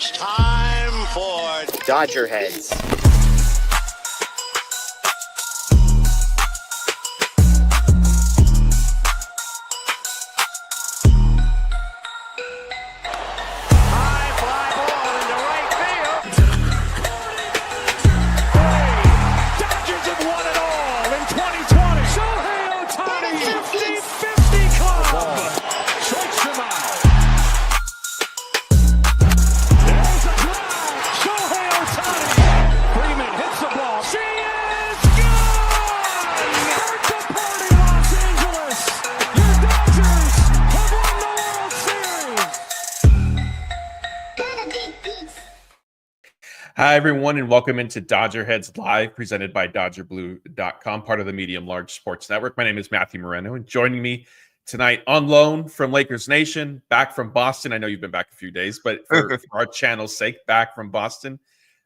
It's time for DodgerHeads. high fly ball into right field. Dodgers have won it all in 2020. Shohei Ohtani, 50-50 club. Strikes him out. There's a drive. Shohei Ohtani. Freeman hits the ball. She is gone. Birthday party, Los Angeles. Your Dodgers have won the World Series. Hi, everyone, and welcome into DodgerHeads Live, presented by DodgerBlue.com, part of the Medium Large Sports Network. My name is Matthew Moreno, and joining me tonight on loan from Lakers Nation, back from Boston. I know you've been back a few days, but for our channel's sake, back from Boston,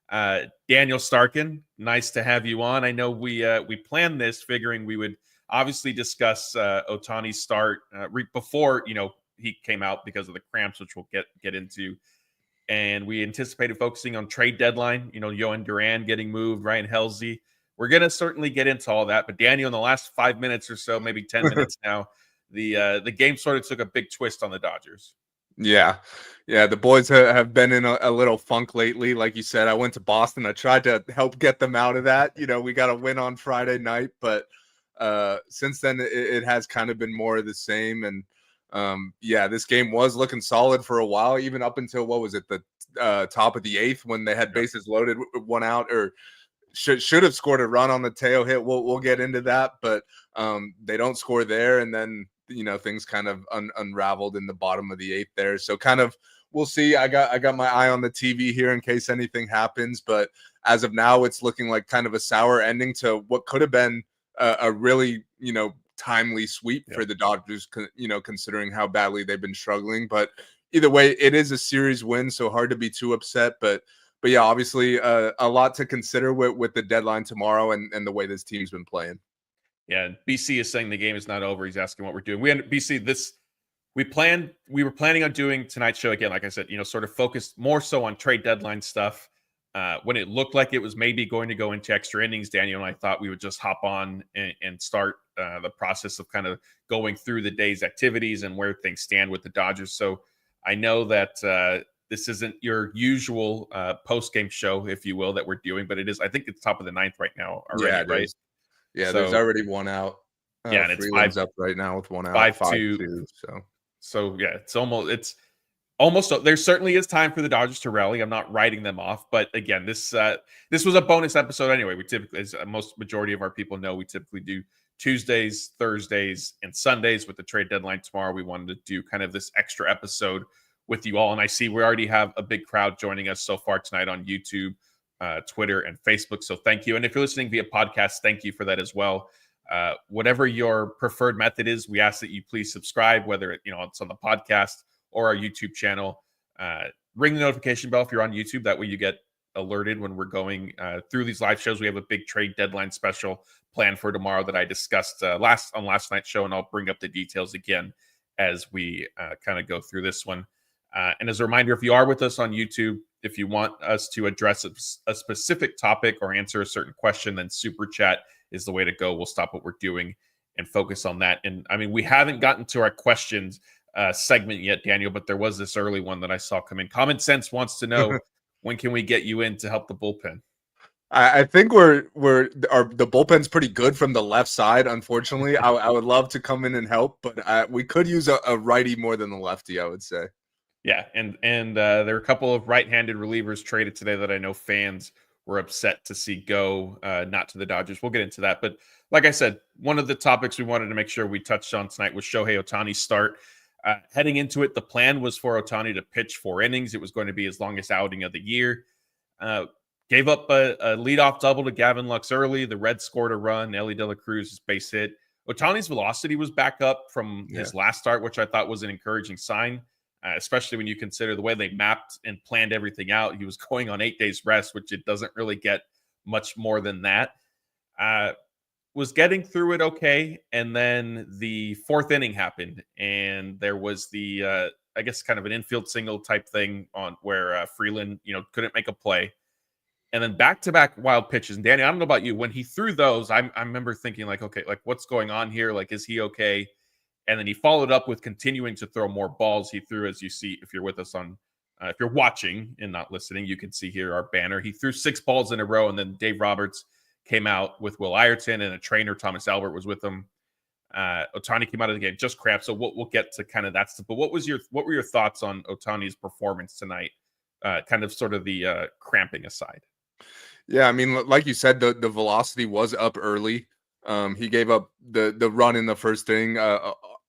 Daniel Starkand. Nice to have you on. I know we planned this figuring we would obviously discuss Ohtani's start before he came out because of the cramps, which we'll get into. And we anticipated focusing on trade deadline, Jhoan Duran getting moved, Ryan Helsley. We're going to certainly get into all that. But Daniel, in the last 5 minutes or so, maybe 10 minutes now, the game sort of took a big twist on the Dodgers. Yeah. The boys have been in a little funk lately. Like you said, I went to Boston. I tried to help get them out of that. We got a win on Friday night, but since then it has kind of been more of the same. And this game was looking solid for a while, even up until the top of the eighth when they had bases loaded, one out, or should have scored a run on the tail hit. We'll get into that, but they don't score there, and then things kind of unraveled in the bottom of the eighth there. So kind of we'll see. I got my eye on the TV here in case anything happens, but as of now, it's looking like kind of a sour ending to what could have been a really timely sweep for the Dodgers, considering how badly they've been struggling. But either way, it is a series win, so hard to be too upset. But yeah, obviously a lot to consider with the deadline tomorrow and the way this team's been playing. Yeah, BC is saying the game is not over. He's asking what we're doing. We were planning on doing tonight's show again, like I said, sort of focused more so on trade deadline stuff. When it looked like it was maybe going to go into extra innings, Daniel and I thought we would just hop on and start the process of kind of going through the day's activities and where things stand with the Dodgers. So I know that this isn't your usual post-game show, if you will, that we're doing, but it is. I think it's top of the ninth right now already, right? Yeah, there's already one out. And it's Freeland's up right now with one out. 5-2. So yeah, it's almost there certainly is time for the Dodgers to rally. I'm not writing them off, but again, this was a bonus episode anyway. We typically, as most majority of our people know, we typically do Tuesdays, Thursdays, and Sundays. With the trade deadline tomorrow, we wanted to do kind of this extra episode with you all. And I see we already have a big crowd joining us so far tonight on YouTube, Twitter, and Facebook. So thank you. And if you're listening via podcast, thank you for that as well. Whatever your preferred method is, we ask that you please subscribe, whether it's on the podcast or our YouTube channel. Ring the notification bell if you're on YouTube. That way you get alerted when we're going through these live shows. We have a big trade deadline special planned for tomorrow that I discussed last night's show, and I'll bring up the details again as we kind of go through this one. And as a reminder, if you are with us on YouTube, if you want us to address a specific topic or answer a certain question, then Super Chat is the way to go. We'll stop what we're doing and focus on that. And I mean, we haven't gotten to our questions segment yet, Daniel, but there was this early one that I saw come in. Common Sense wants to know, when can we get you in to help the bullpen? I think the bullpen's pret's good from the left side. Unfortunately, I would love to come in and help, but we could use a righty more than the lefty, I would say. Yeah, and there are a couple of right-handed relievers traded today that I know fans were upset to see go, not to the Dodgers. We'll get into that. But like I said, one of the topics we wanted to make sure we touched on tonight was Shohei Ohtani's start. Heading into it, the plan was for Ohtani to pitch 4 innings. It was going to be his longest outing of the year. Gave up a leadoff double to Gavin Lux early. The Reds scored a run. Elly De La Cruz's base hit. Ohtani's velocity was back up from his last start, which I thought was an encouraging sign, especially when you consider the way they mapped and planned everything out. He was going on 8 days rest, which it doesn't really get much more than that. Was getting through it okay, and then the 4th inning happened, and there was the I guess kind of an infield single type thing on where Freeland, couldn't make a play. And then back-to-back wild pitches. And Danny, I don't know about you. When he threw those, I remember thinking like, okay, like what's going on here? Like, is he okay? And then he followed up with continuing to throw more balls. He threw, as you see, if you're with us on, if you're watching and not listening, you can see here our banner. He threw 6 balls in a row, and then Dave Roberts came out with Will Ireton, and a trainer, Thomas Albert, was with him. Ohtani came out of the game, just crap. So we'll get to kind of that stuff. But what were your thoughts on Ohtani's performance tonight? Kind of sort of the cramping aside. Yeah, I mean, like you said, the velocity was up early. He gave up the run in the first inning.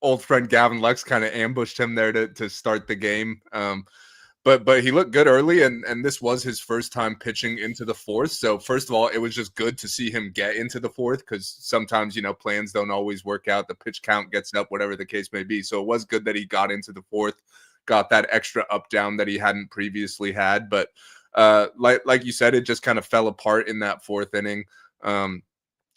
Old friend Gavin Lux kind of ambushed him there to start the game. But he looked good early, and this was his first time pitching into the fourth. So first of all, it was just good to see him get into the fourth, because sometimes, plans don't always work out. The pitch count gets up, whatever the case may be. So it was good that he got into the fourth, got that extra up down that he hadn't previously had. But like you said, it just kind of fell apart in that fourth inning.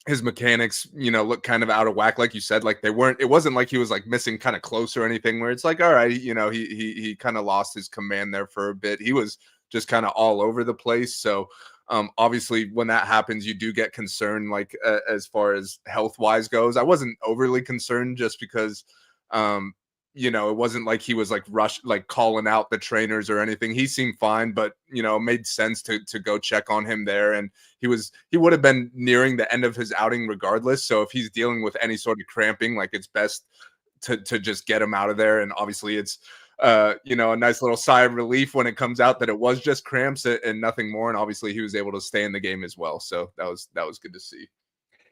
His mechanics, look kind of out of whack. Like you said, like it wasn't like he was like missing kind of close or anything where it's like, all right, he kind of lost his command there for a bit. He was just kind of all over the place. So obviously when that happens, you do get concerned, like as far as health wise goes. I wasn't overly concerned just because, it wasn't like he was like calling out the trainers or anything. He seemed fine, but it made sense to go check on him there. And he would have been nearing the end of his outing regardless. So if he's dealing with any sort of cramping, like it's best to just get him out of there. And obviously it's a nice little sigh of relief when it comes out that it was just cramps and nothing more. And obviously he was able to stay in the game as well. So that was good to see.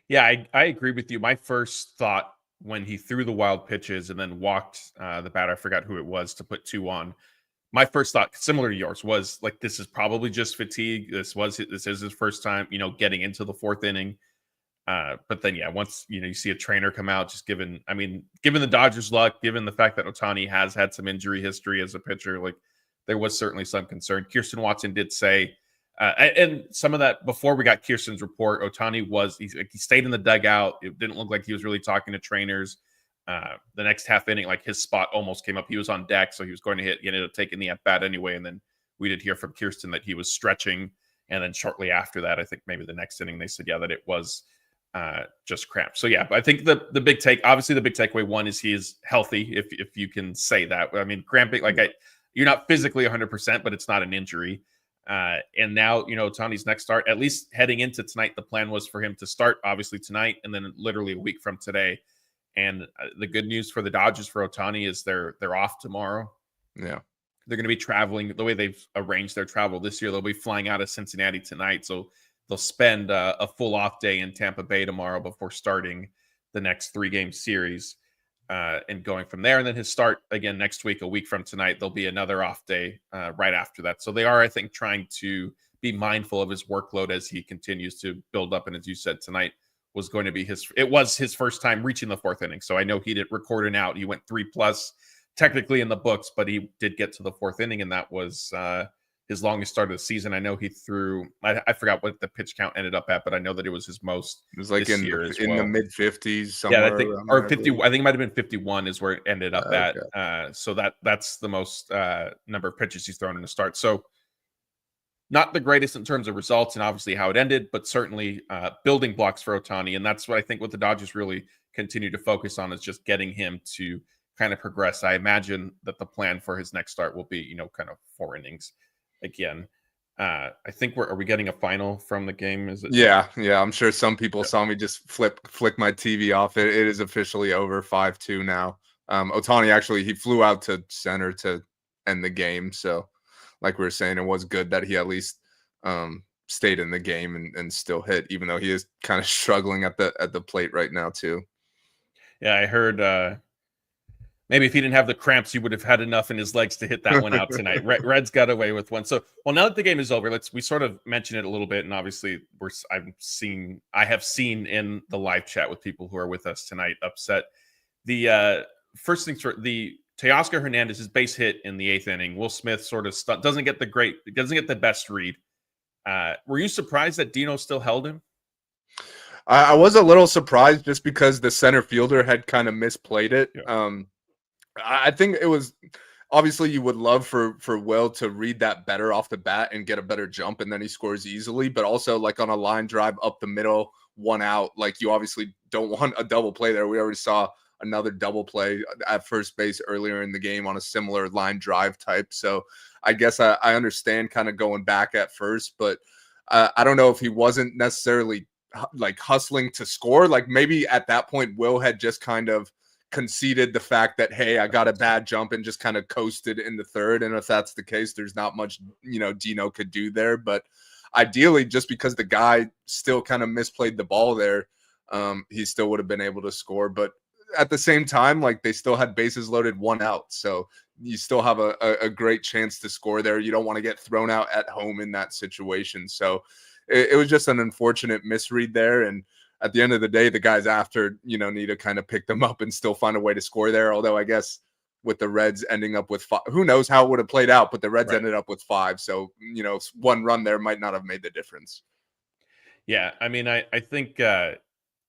Yeah, I agree with you. My first thought when he threw the wild pitches and then walked the batter, I forgot who it was, to put 2 on. My first thought, similar to yours, was like, this is probably just fatigue. This is his first time, getting into the fourth inning. But then, yeah, once, you see a trainer come out, just given the Dodgers luck, given the fact that Ohtani has had some injury history as a pitcher, like there was certainly some concern. Kirsten Watson did say, and some of that before we got Kirsten's report, Ohtani he stayed in the dugout. It didn't look like he was really talking to trainers. The next half inning, like his spot almost came up. He was on deck, so he was going to hit. He ended up taking the at bat anyway. And then we did hear from Kirsten that he was stretching. And then shortly after that, I think maybe the next inning, they said, yeah, that it was just cramps. So yeah, but I think the big takeaway one is he is healthy, if you can say that. I mean, cramping, you're not physically 100%, but it's not an injury. And now, Ohtani's next start, at least heading into tonight, the plan was for him to start obviously tonight and then literally a week from today. And the good news for the Dodgers for Ohtani is they're off tomorrow. Yeah. They're going to be traveling the way they've arranged their travel this year. They'll be flying out of Cincinnati tonight. So they'll spend a full off day in Tampa Bay tomorrow before starting the next 3-game series. And going from there, and then his start again next week, a week from tonight, there'll be another off day right after that. So they are, I think, trying to be mindful of his workload as he continues to build up. And as you said, tonight was going to be his first time reaching the fourth inning. So I know he didn't record an out. He went 3+ technically in the books, but he did get to the fourth inning, and that was his longest start of the season. I know he threw, I forgot what the pitch count ended up at, but I know that it was his most. It was like in the mid 50s. Yeah, I think, or 50. I think it might have been 51 is where it ended up at. Okay. So that's the most number of pitches he's thrown in a start. So not the greatest in terms of results and obviously how it ended, but certainly building blocks for Ohtani. And that's what I think what the Dodgers really continue to focus on is just getting him to kind of progress. I imagine that the plan for his next start will be, kind of 4 innings. Again, I think are we getting a final from the game? Is it? Yeah. I'm sure some people saw me just flick my TV off. It is officially over 5-2 now. Ohtani actually, he flew out to center to end the game. So like we were saying, it was good that he at least stayed in the game and still hit, even though he is kind of struggling at the plate right now too. Yeah, I heard maybe if he didn't have the cramps, he would have had enough in his legs to hit that one out tonight. Reds got away with one. So, well, now that the game is over, we sort of mention it a little bit, and obviously I have seen in the live chat with people who are with us tonight upset. The first thing, the Teoscar Hernandez's base hit in the 8th inning. Will Smith sort of doesn't get the best read. Were you surprised that Dino still held him? I was a little surprised just because the center fielder had kind of misplayed it. Yeah. I think it was obviously you would love for Will to read that better off the bat and get a better jump, and then he scores easily. But also, like, on a line drive up the middle, 1 out, like, you obviously don't want a double play there. We already saw another double play at first base earlier in the game on a similar line drive type. So I guess I understand kind of going back at first, but I don't know if he wasn't necessarily like hustling to score. Like, maybe at that point, Will had just kind of conceded the fact that, hey, I got a bad jump, and just kind of coasted in the third. And if that's the case, there's not much, Dino could do there. But ideally, just because the guy still kind of misplayed the ball there, he still would have been able to score. But at the same time, like, they still had bases loaded, 1 out. So you still have a great chance to score there. You don't want to get thrown out at home in that situation. So it was just an unfortunate misread there. And at the end of the day, the guys after, need to kind of pick them up and still find a way to score there. Although I guess with the Reds ending up with 5, who knows how it would have played out, but the Reds ended up with 5. So, 1 run there might not have made the difference. Yeah. I mean, I think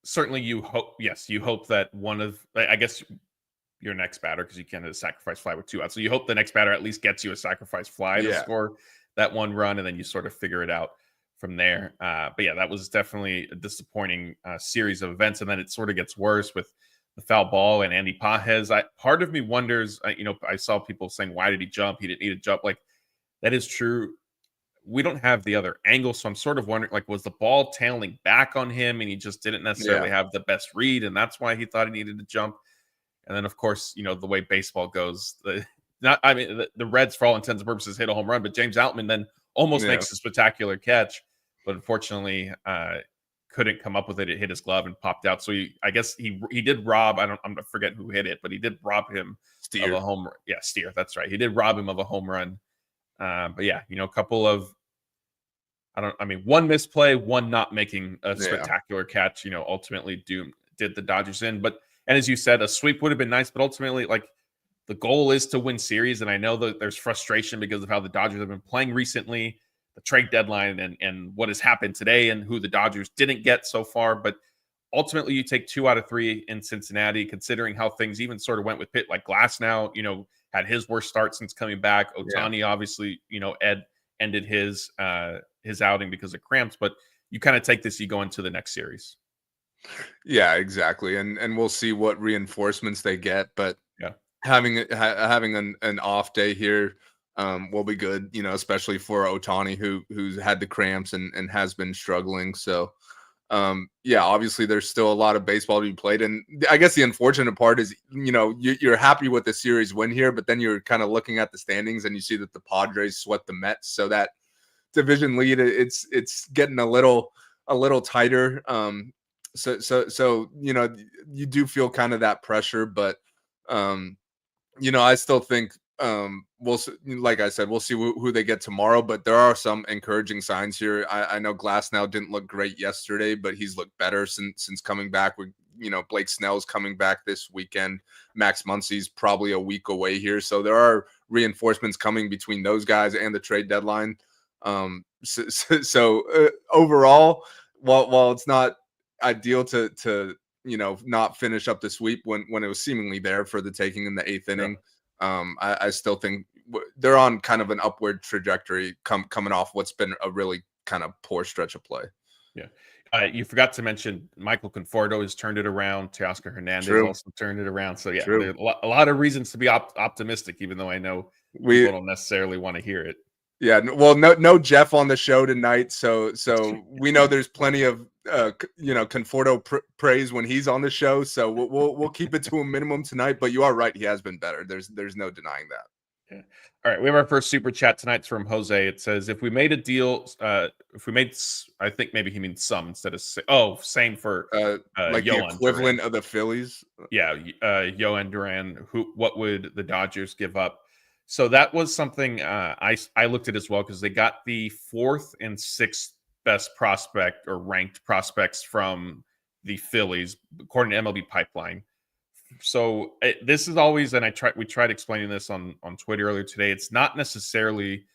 certainly you hope that one of, I guess, your next batter, because you can't have a sacrifice fly with 2 outs. So you hope the next batter at least gets you a sacrifice fly to score that 1 run, and then you sort of figure it out from there. But yeah, that was definitely a disappointing series of events. And then it sort of gets worse with the foul ball and Andy Pages. Part of me wonders, I saw people saying, why did he jump? He didn't need to jump. Like, that is true. We don't have the other angle. So I'm sort of wondering, like, was the ball tailing back on him and he just didn't necessarily have the best read, and that's why he thought he needed to jump? And then, of course, the way baseball goes, the Reds, for all intents and purposes, hit a home run, but James Outman then almost makes a spectacular catch, but unfortunately couldn't come up with it. It hit his glove and popped out. So I guess he did rob. I forget who hit it, but he did rob him of a home run. Yeah, Steer. That's right. He did rob him of a home run. But yeah, a couple of, one misplay, one not making a spectacular catch, ultimately did the Dodgers in. And as you said, a sweep would have been nice, but ultimately, like, the goal is to win series. And I know that there's frustration because of how the Dodgers have been playing recently, the trade deadline, and what has happened today, and who the Dodgers didn't get so far. But ultimately, you take 2 out of 3 in Cincinnati, considering how things even sort of went with Pitt. Like, Glasnow, had his worst start since coming back. Ohtani, obviously, ended his outing because of cramps. But you kind of take this, you go into the next series. Yeah, exactly. And we'll see what reinforcements they get. But having an off day here will be good, especially for Ohtani, who's had the cramps and has been struggling. So obviously there's still a lot of baseball to be played. And I guess the unfortunate part is, you're happy with the series win here, but then you're kind of looking at the standings and you see that the Padres swept the Mets. So that division lead, it's getting a little tighter. So you do feel kind of that pressure, but I still think like I said, we'll see who they get tomorrow, but there are some encouraging signs here. I know Glasnow didn't look great yesterday, but he's looked better since coming back. Blake Snell's coming back this weekend. Max Muncy's probably a week away here. So there are reinforcements coming between those guys and the trade deadline. So overall, while it's not ideal to not finish up the sweep when it was seemingly there for the taking in the 8th inning, I still think they're on kind of an upward trajectory coming off what's been a really kind of poor stretch of play. You forgot to mention Michael Conforto has turned it around. Teoscar Hernandez also turned it around. So there's a lot of reasons to be optimistic, even though I know people don't necessarily want to hear it. Yeah, well, no Jeff on the show tonight, so we know there's plenty of Conforto praise when he's on the show. So we'll keep it to a minimum tonight. But you are right, he has been better. There's no denying that. Yeah. All right, we have our first super chat tonight. It's from Jose. It says, if we made a deal, I think maybe he means some instead of same for like Jhoan the equivalent Duran. of the Phillies. Yeah, Jhoan Duran. What would the Dodgers give up? So that was something I looked at as well, because they got the 4th and 6th best prospect or ranked prospects from the Phillies, according to MLB Pipeline. So this is always, and we tried explaining this on Twitter earlier today. It's not necessarily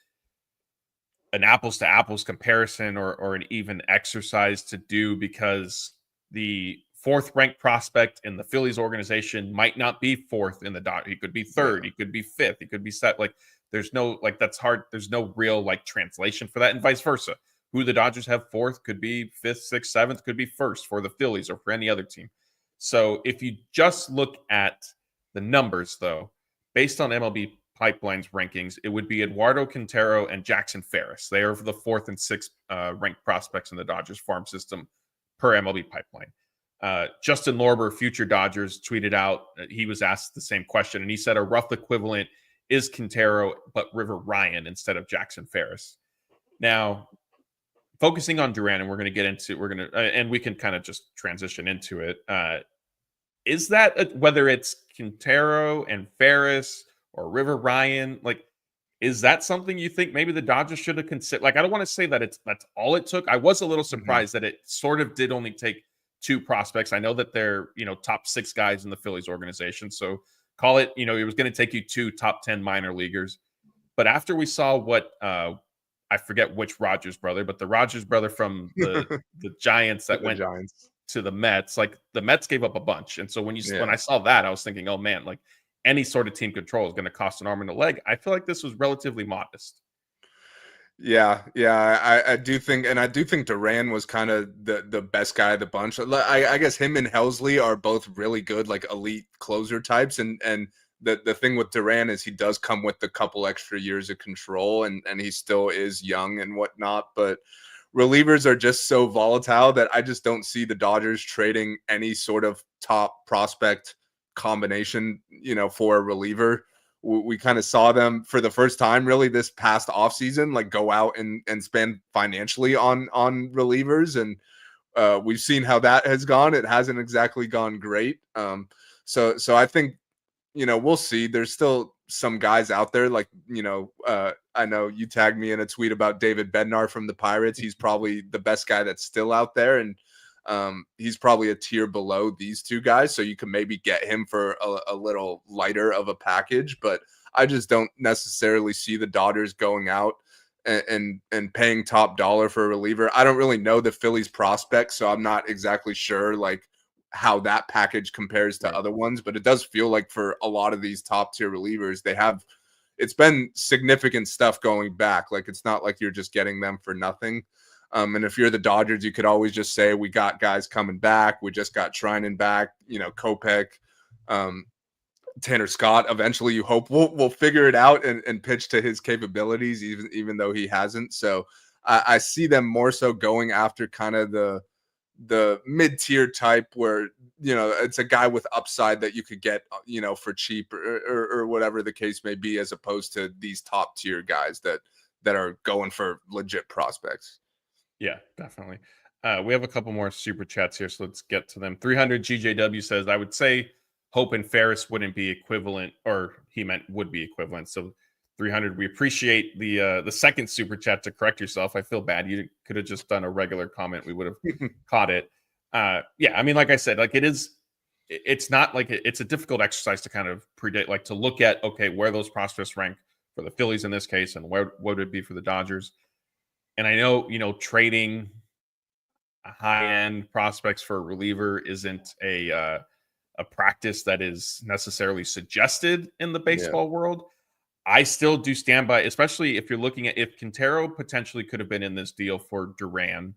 an apples to apples comparison or an even exercise to do, because the fourth ranked prospect in the Phillies organization might not be fourth in the Dodgers. He could be third. He could be fifth. He could be set. Like there's no, like, that's hard. There's no real like translation for that, and vice versa. Who the Dodgers have fourth could be fifth, sixth, seventh, could be first for the Phillies or for any other team. So if you just look at the numbers, though, based on MLB Pipeline's rankings, it would be Eduardo Quintero and Jackson Ferris. They are the fourth and sixth ranked prospects in the Dodgers farm system per MLB Pipeline. Justin Lorber, future Dodgers, tweeted out, he was asked the same question, and he said a rough equivalent is Quintero, but River Ryan instead of Jackson Ferris. Now, focusing on Duran, and and we can kind of just transition into it. Is that whether it's Quintero and Ferris or River Ryan, like, is that something you think maybe the Dodgers should have considered? Like, I don't want to say that that's all it took. I was a little surprised that it sort of did only take two prospects. I know that they're, top six guys in the Phillies organization. So call it, it was going to take you two top 10 minor leaguers. But after we saw what, I forget which Rogers brother, but the Rogers brother from the Giants that went to the Mets, like the Mets gave up a bunch. And so when I saw that, I was thinking, oh man, like any sort of team control is going to cost an arm and a leg. I feel like this was relatively modest. Yeah, I do think, and I do think Duran was kind of the best guy of the bunch. I guess him and Helsley are both really good, like elite closer types, and the thing with Duran is he does come with a couple extra years of control, and he still is young and whatnot. But relievers are just so volatile that I just don't see the Dodgers trading any sort of top prospect combination, for a reliever. We kind of saw them for the first time really this past offseason, like go out and spend financially on relievers. And we've seen how that has gone. It hasn't exactly gone great. So I think, we'll see. There's still some guys out there like, I know you tagged me in a tweet about David Bednar from the Pirates. He's probably the best guy that's still out there. And he's probably a tier below these two guys. So you can maybe get him for a little lighter of a package, but I just don't necessarily see the Dodgers going out and paying top dollar for a reliever. I don't really know the Phillies prospects, so I'm not exactly sure like how that package compares to other ones, but it does feel like for a lot of these top tier relievers, it's been significant stuff going back. Like it's not like you're just getting them for nothing. And if you're the Dodgers, you could always just say, we got guys coming back. We just got Treinen back, Kopech, Tanner Scott. Eventually, you hope we'll figure it out and pitch to his capabilities, even though he hasn't. So I see them more so going after kind of the mid-tier type where, it's a guy with upside that you could get, for cheap or whatever the case may be, as opposed to these top tier guys that are going for legit prospects. Yeah, definitely. We have a couple more super chats here, so let's get to them. 300 GJW says, I would say Hope and Ferris wouldn't be equivalent, or he meant would be equivalent. So 300, we appreciate the second super chat to correct yourself. I feel bad. You could have just done a regular comment. We would have caught it. Yeah, I mean, like I said, like it's not like it's a difficult exercise to kind of predict, like to look at, okay, where those prospects rank for the Phillies in this case, and what would it be for the Dodgers. And I know, trading high-end prospects for a reliever isn't a practice that is necessarily suggested in the baseball world. I still do stand by, especially if you're looking at if Quintero potentially could have been in this deal for Duran.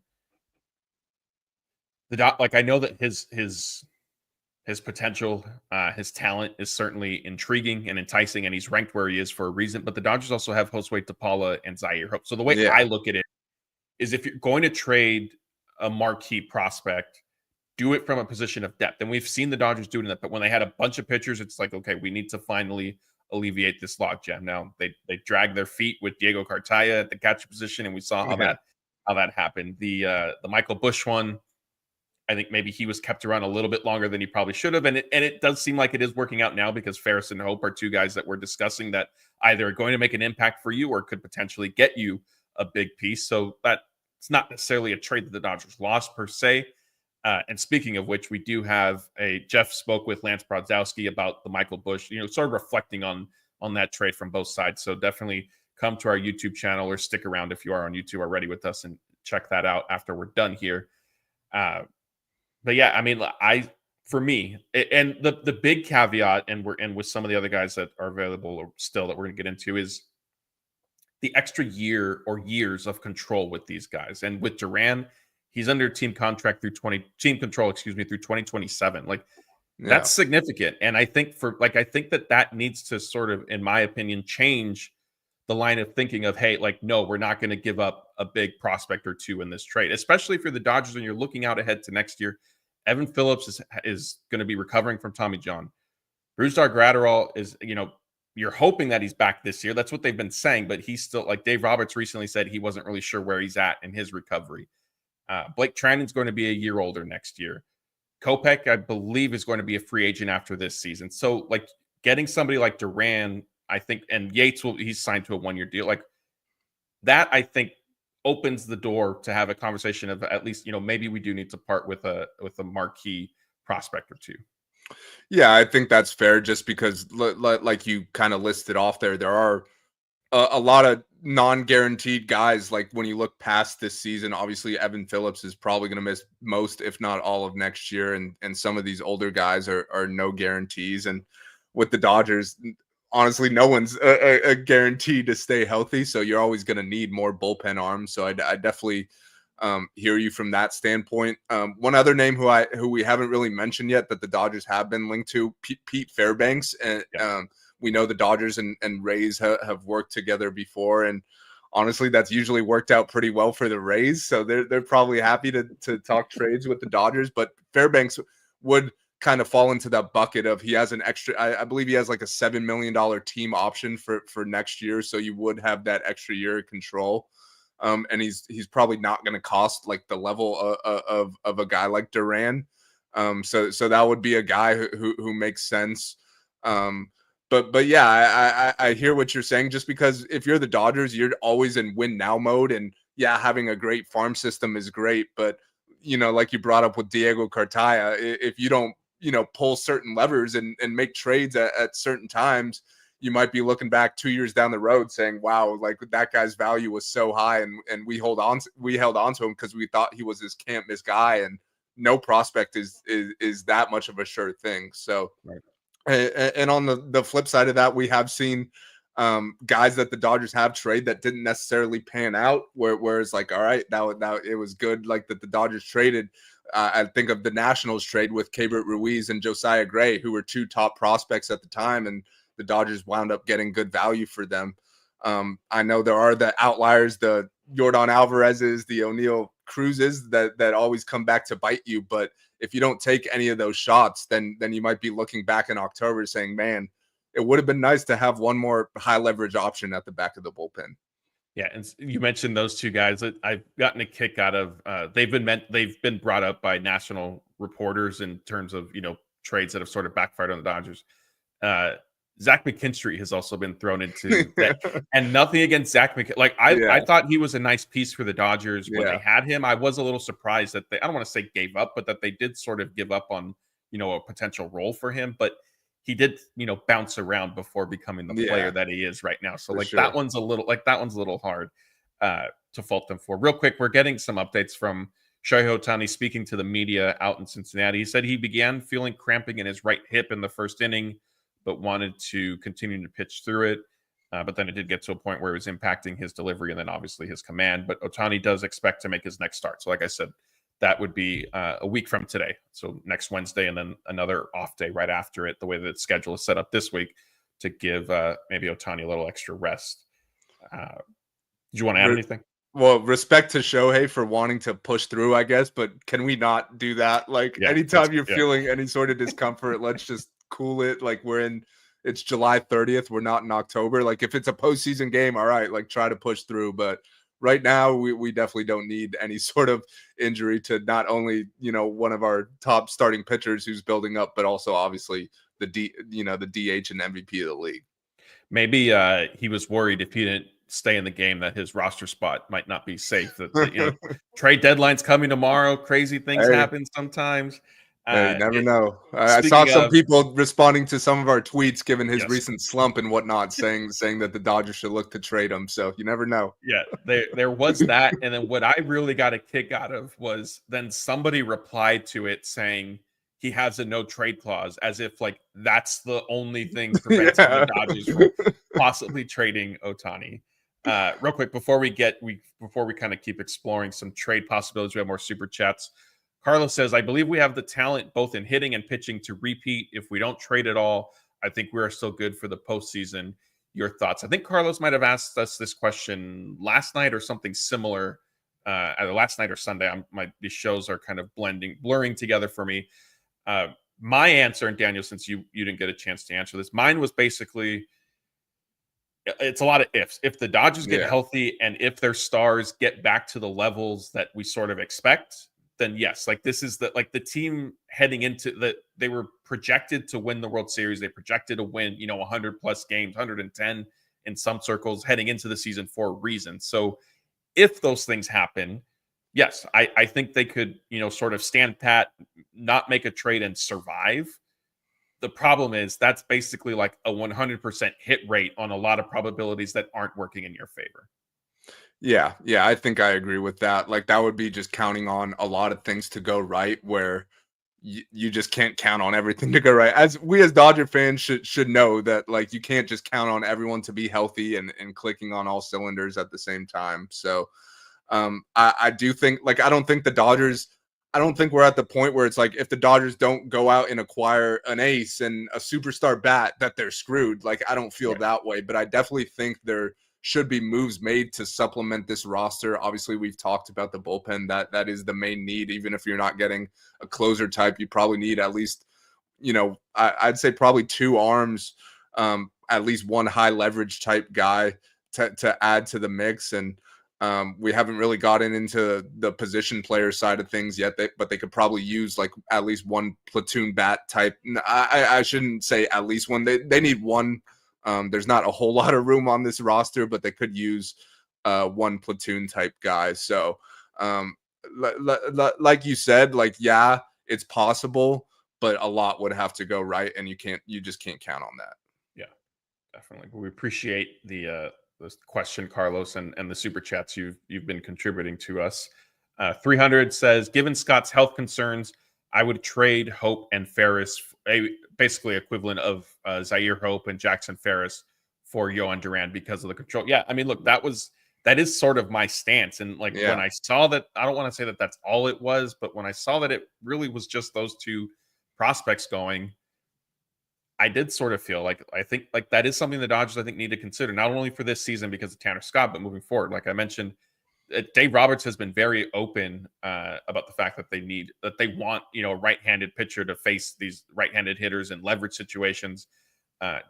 I know that his potential, his talent is certainly intriguing and enticing, and he's ranked where he is for a reason. But the Dodgers also have Josue Tapala and Zaire Hope. So the way I look at it is, if you're going to trade a marquee prospect, do it from a position of depth. And we've seen the Dodgers doing that. But when they had a bunch of pitchers, it's like, okay, we need to finally alleviate this logjam. Now they dragged their feet with Diego Cartaya at the catcher position, and we saw how that happened. The Michael Busch one, I think maybe he was kept around a little bit longer than he probably should have. And it does seem like it is working out now, because Ferris and Hope are two guys that we're discussing that either are going to make an impact for you or could potentially get you a big piece. So that's not necessarily a trade that the Dodgers lost per se. And speaking of which, we do have Jeff spoke with Lance Brodzowski about the Michael Busch, sort of reflecting on that trade from both sides. So definitely come to our YouTube channel, or stick around if you are on YouTube already with us, and check that out after we're done here. but yeah, I mean, for me, and the big caveat, and with some of the other guys that are available or still that we're going to get into is the extra year or years of control with these guys. And with Duran, he's under team contract team control, through 2027. Like that's significant. And I think I think that needs to sort of, in my opinion, change the line of thinking of, hey, like, no, we're not going to give up a big prospect or two in this trade, especially if you're the Dodgers and you're looking out ahead to next year. Evan Phillips is going to be recovering from Tommy John. Brusdar Graterol is, you're hoping that he's back this year. That's what they've been saying, but he's still, like Dave Roberts recently said, he wasn't really sure where he's at in his recovery. Blake Treinen's going to be a year older next year. Kopech, I believe, is going to be a free agent after this season. So, like, getting somebody like Duran, I think, and Yates he's signed to a 1-year deal. Like that, I think, opens the door to have a conversation of at least, maybe we do need to part with a marquee prospect or two. Yeah, I think that's fair just because like you kind of listed off there are a lot of non-guaranteed guys. Like when you look past this season, obviously Evan Phillips is probably going to miss most, if not all of next year. And some of these older guys are no guarantees. And with the Dodgers, honestly, no one's a guaranteed to stay healthy. So you're always going to need more bullpen arms. So I definitely hear you from that standpoint. One other name who we haven't really mentioned yet that the Dodgers have been linked to, Pete Fairbanks. And we know the Dodgers and Rays have worked together before. And honestly, that's usually worked out pretty well for the Rays. So they're probably happy to talk trades with the Dodgers. But Fairbanks would kind of fall into that bucket of he has an extra, I believe he has like a $7 million team option for next year. So you would have that extra year of control. And he's probably not going to cost like the level of a guy like Duran. So that would be a guy who makes sense. But yeah, I hear what you're saying. Just because if you're the Dodgers, you're always in win now mode, and yeah, having a great farm system is great. But like you brought up with Diego Cartaya, if you don't pull certain levers and make trades at certain times, you might be looking back 2 years down the road saying, wow, like that guy's value was so high and we held on to him because we thought he was this can't miss guy, and no prospect is that much of a sure thing. So right. And on the flip side of that, we have seen guys that the Dodgers have trade that didn't necessarily pan out where it's like, all right, now it was good, like that the Dodgers traded. I think of the Nationals trade with Keibert Ruiz and Josiah Gray, who were two top prospects at the time, and the Dodgers wound up getting good value for them. I know there are the outliers, the Yordan Alvarez's, the O'Neal Cruz's that always come back to bite you. But if you don't take any of those shots, then you might be looking back in October saying, man, it would have been nice to have one more high leverage option at the back of the bullpen. Yeah, and you mentioned those two guys that I've gotten a kick out of. They've been brought up by national reporters in terms of trades that have sort of backfired on the Dodgers. Zach McKinstry has also been thrown into that. And nothing against Zach McKinstry. Like I thought he was a nice piece for the Dodgers when they had him. I was a little surprised that I don't want to say gave up, but that they did sort of give up on a potential role for him. But he did bounce around before becoming the player that he is right now. So that one's a little hard to fault them for. Real quick, we're getting some updates from Shohei Ohtani speaking to the media out in Cincinnati. He said he began feeling cramping in his right hip in the first inning, but wanted to continue to pitch through it. But then it did get to a point where it was impacting his delivery and then obviously his command. But Ohtani does expect to make his next start. So like I said, that would be a week from today. So next Wednesday and then another off day right after it, the way that the schedule is set up this week to give maybe Ohtani a little extra rest. Do you want to add anything? Well, respect to Shohei for wanting to push through, I guess. But can we not do that? Like anytime you're feeling any sort of discomfort, let's just cool it. Like it's July 30th. We're not in October. Like if it's a postseason game, all right, like try to push through. But right now we definitely don't need any sort of injury to not only, one of our top starting pitchers who's building up, but also obviously the DH and MVP of the league. Maybe he was worried if he didn't stay in the game that his roster spot might not be safe. That trade deadline's coming tomorrow. Crazy things happen sometimes. Yeah, you never know. I saw Speaking some of, people responding to some of our tweets, given his yes, recent slump and whatnot, saying that the Dodgers should look to trade him. So you never know. yeah, there was that, and then what I really got a kick out of was then somebody replied to it saying he has a no trade clause, as if like that's the only thing preventing the Yeah. Dodgers from possibly trading Ohtani. Real quick before we kind of keep exploring some trade possibilities, we have more super chats. Carlos says, I believe we have the talent both in hitting and pitching to repeat. If we don't trade at all, I think we are still good for the postseason. Your thoughts? I think Carlos might have asked us this question last night or something similar. Either last night or Sunday. These shows are kind of blurring together for me. My answer, and Daniel, since you didn't get a chance to answer this, mine was basically it's a lot of ifs. If the Dodgers get healthy and if their stars get back to the levels that we sort of expect, then yes, like this is the team heading into they were projected to win the World Series. They projected to win, 100 plus games, 110 in some circles heading into the season for a reason. So if those things happen, yes, I think they could, sort of stand pat, not make a trade and survive. The problem is that's basically like a 100% hit rate on a lot of probabilities that aren't working in your favor. Yeah, I think I agree with that. Like that would be just counting on a lot of things to go right, where you just can't count on everything to go right. As Dodger fans should know that like you can't just count on everyone to be healthy and clicking on all cylinders at the same time. So I do think I don't think we're at the point where it's like if the Dodgers don't go out and acquire an ace and a superstar bat that they're screwed. Like I don't feel that way, but I definitely think there should be moves made to supplement this roster. Obviously, we've talked about the bullpen. That is the main need. Even if you're not getting a closer type, you probably need at least, I'd say probably two arms, at least one high leverage type guy to add to the mix. And we haven't really gotten into the position player side of things yet, but they could probably use like at least one platoon bat type. I shouldn't say at least one. They need one. There's not a whole lot of room on this roster, but they could use one platoon type guy. So like you said, it's possible, but a lot would have to go right, and you just can't count on that. Yeah, definitely. We appreciate the question, Carlos, and the super chats you've been contributing to us. 300 says, given Scott's health concerns, I would trade Hope and Ferris, basically equivalent of Zaire Hope and Jackson Ferris, for Jhoan Duran because of the control. Yeah, I mean, look, that is sort of my stance. And when I saw that, I don't want to say that that's all it was, but when I saw that it really was just those two prospects going, I did sort of feel I think that is something the Dodgers, I think, need to consider, not only for this season because of Tanner Scott, but moving forward. Like I mentioned, Dave Roberts has been very open about the fact that they want, a right-handed pitcher to face these right-handed hitters in leverage situations.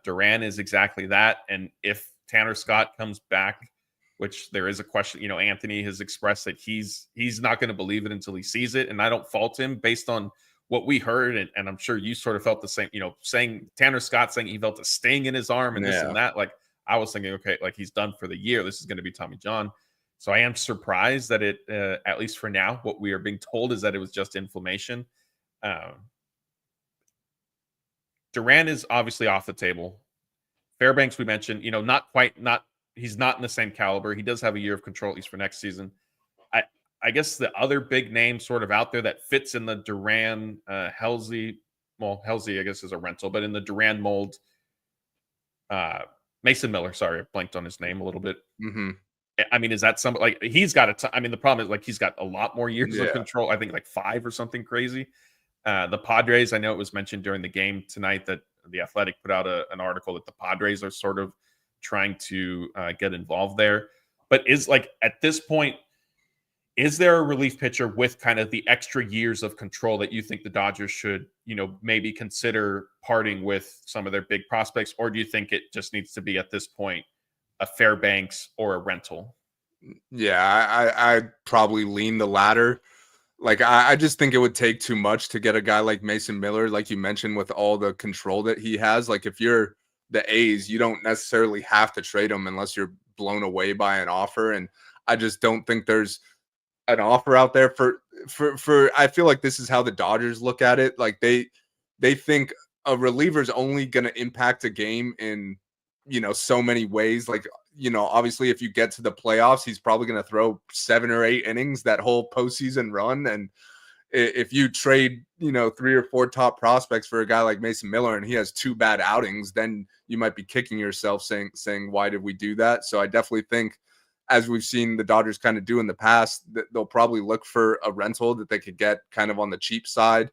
Duran is exactly that. And if Tanner Scott comes back, which there is a question, Anthony has expressed that he's not going to believe it until he sees it. And I don't fault him based on what we heard. And I'm sure you sort of felt the same, saying Tanner Scott saying he felt a sting in his arm and this and that. Like I was thinking, okay, like he's done for the year. This is going to be Tommy John. So I am surprised that it, at least for now, what we are being told is that it was just inflammation. Duran is obviously off the table. Fairbanks, we mentioned, he's not in the same caliber. He does have a year of control, at least for next season. I guess the other big name sort of out there that fits in the Duran, Helsley, Helsley, I guess, is a rental, but in the Duran mold, Mason Miller, sorry, I blanked on his name a little bit. Mm-hmm. I mean, is that somebody he's got the problem is he's got a lot more years of control. I think 5 or something crazy. The Padres, I know it was mentioned during the game tonight that the Athletic put out an article that the Padres are sort of trying to get involved there. But at this point, is there a relief pitcher with kind of the extra years of control that you think the Dodgers should, maybe consider parting with some of their big prospects? Or do you think it just needs to be at this point a Fairbanks or a rental? Yeah, I'd probably lean the latter. I just think it would take too much to get a guy like Mason Miller, like you mentioned, with all the control that he has. If you're the A's, you don't necessarily have to trade him unless you're blown away by an offer. And I just don't think there's an offer out there for I feel like this is how the Dodgers look at it. Like they think a reliever is only going to impact a game in, so many ways. Like, obviously if you get to the playoffs, he's probably going to throw 7 or 8 innings that whole postseason run. And if you trade, 3 or 4 top prospects for a guy like Mason Miller and he has 2 bad outings, then you might be kicking yourself saying, why did we do that? So I definitely think, as we've seen the Dodgers kind of do in the past, that they'll probably look for a rental that they could get kind of on the cheap side,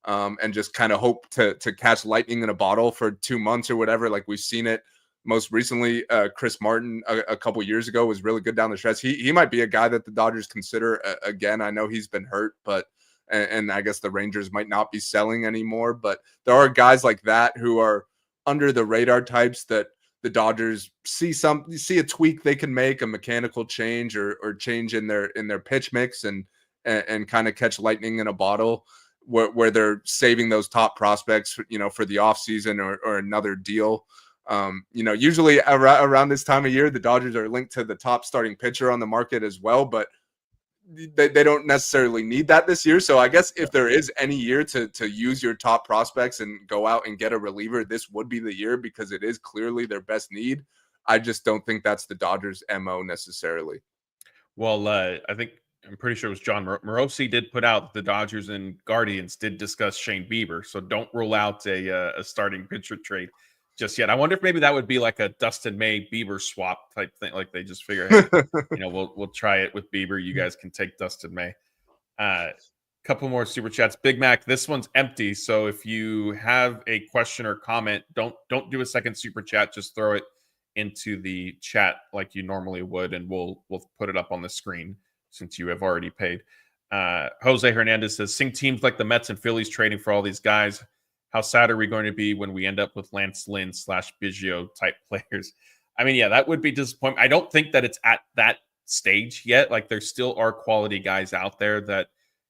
and just kind of hope to catch lightning in a bottle for 2 months or whatever. Like we've seen it most recently. Chris Martin a couple years ago was really good down the stretch. He might be a guy that the Dodgers consider again. I know he's been hurt, but and I guess the Rangers might not be selling anymore. But there are guys like that who are under the radar types that the Dodgers see a tweak they can make, a mechanical change or change in their pitch mix and kind of catch lightning in a bottle where they're saving those top prospects, for the offseason or another deal. Usually around this time of year, the Dodgers are linked to the top starting pitcher on the market as well, but they don't necessarily need that this year. So I guess if there is any year to use your top prospects and go out and get a reliever, this would be the year because it is clearly their best need. I just don't think that's the Dodgers' MO necessarily. Well, I'm pretty sure it was John Morosi did put out the Dodgers and Guardians did discuss Shane Bieber. So don't rule out a starting pitcher trade just yet. I wonder if maybe that would be like a Dustin May Bieber swap type thing. Like they just figure, hey, we'll try it with Bieber. You guys can take Dustin May. Couple more super chats. Big Mac, this one's empty. So if you have a question or comment, don't do a second super chat. Just throw it into the chat like you normally would, and we'll put it up on the screen since you have already paid. Jose Hernandez says, seeing teams like the Mets and Phillies trading for all these guys, how sad are we going to be when we end up with Lance Lynn / Biggio type players? I mean, yeah, that would be disappointing. I don't think that it's at that stage yet. Like there still are quality guys out there that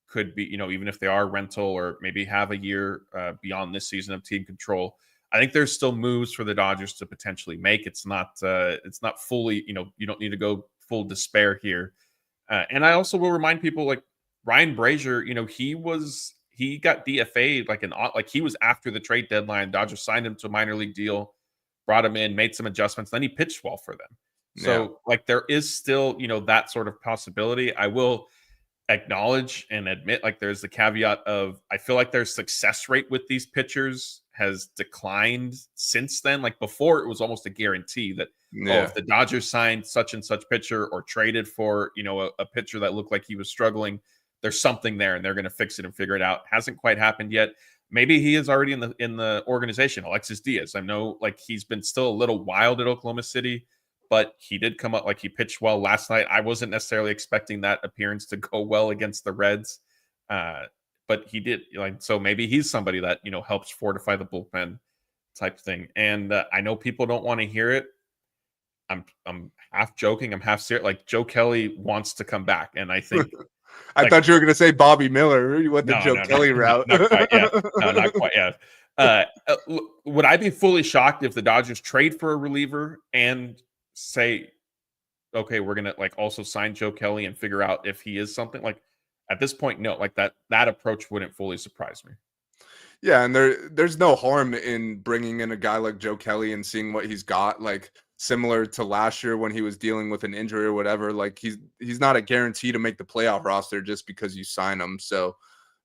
could be, even if they are rental or maybe have a year beyond this season of team control. I think there's still moves for the Dodgers to potentially make. It's not fully, you don't need to go full despair here. And I also will remind people like Ryan Brazier, he got DFA'd like he was after the trade deadline. Dodgers signed him to a minor league deal, brought him in, made some adjustments, then he pitched well for them. So like there is still, that sort of possibility. I will acknowledge and admit like there's the caveat of I feel like their success rate with these pitchers has declined since then. Like before it was almost a guarantee that if the Dodgers signed such and such pitcher or traded for a pitcher that looked like he was struggling, there's something there and they're going to fix it and figure it out. Hasn't quite happened yet. Maybe he is already in the organization. Alexis Diaz, I know like he's been still a little wild at Oklahoma City, but he did come up, like he pitched well last night. I wasn't necessarily expecting that appearance to go well against the Reds, but he did. So maybe he's somebody that helps fortify the bullpen type thing. And I know people don't want to hear it. I'm half joking. I'm half serious. Like Joe Kelly wants to come back, and I think I thought you were going to say Bobby Miller. You went the Joe Kelly route. Not quite. Yeah, no, not quite. Yeah. Would I be fully shocked if the Dodgers trade for a reliever and say, okay, we're gonna also sign Joe Kelly and figure out if he is something? Like at this point, no. Like that approach wouldn't fully surprise me. Yeah, and there's no harm in bringing in a guy like Joe Kelly and seeing what he's got. Like similar to last year when he was dealing with an injury or whatever. Like he's not a guarantee to make the playoff roster just because you sign him. So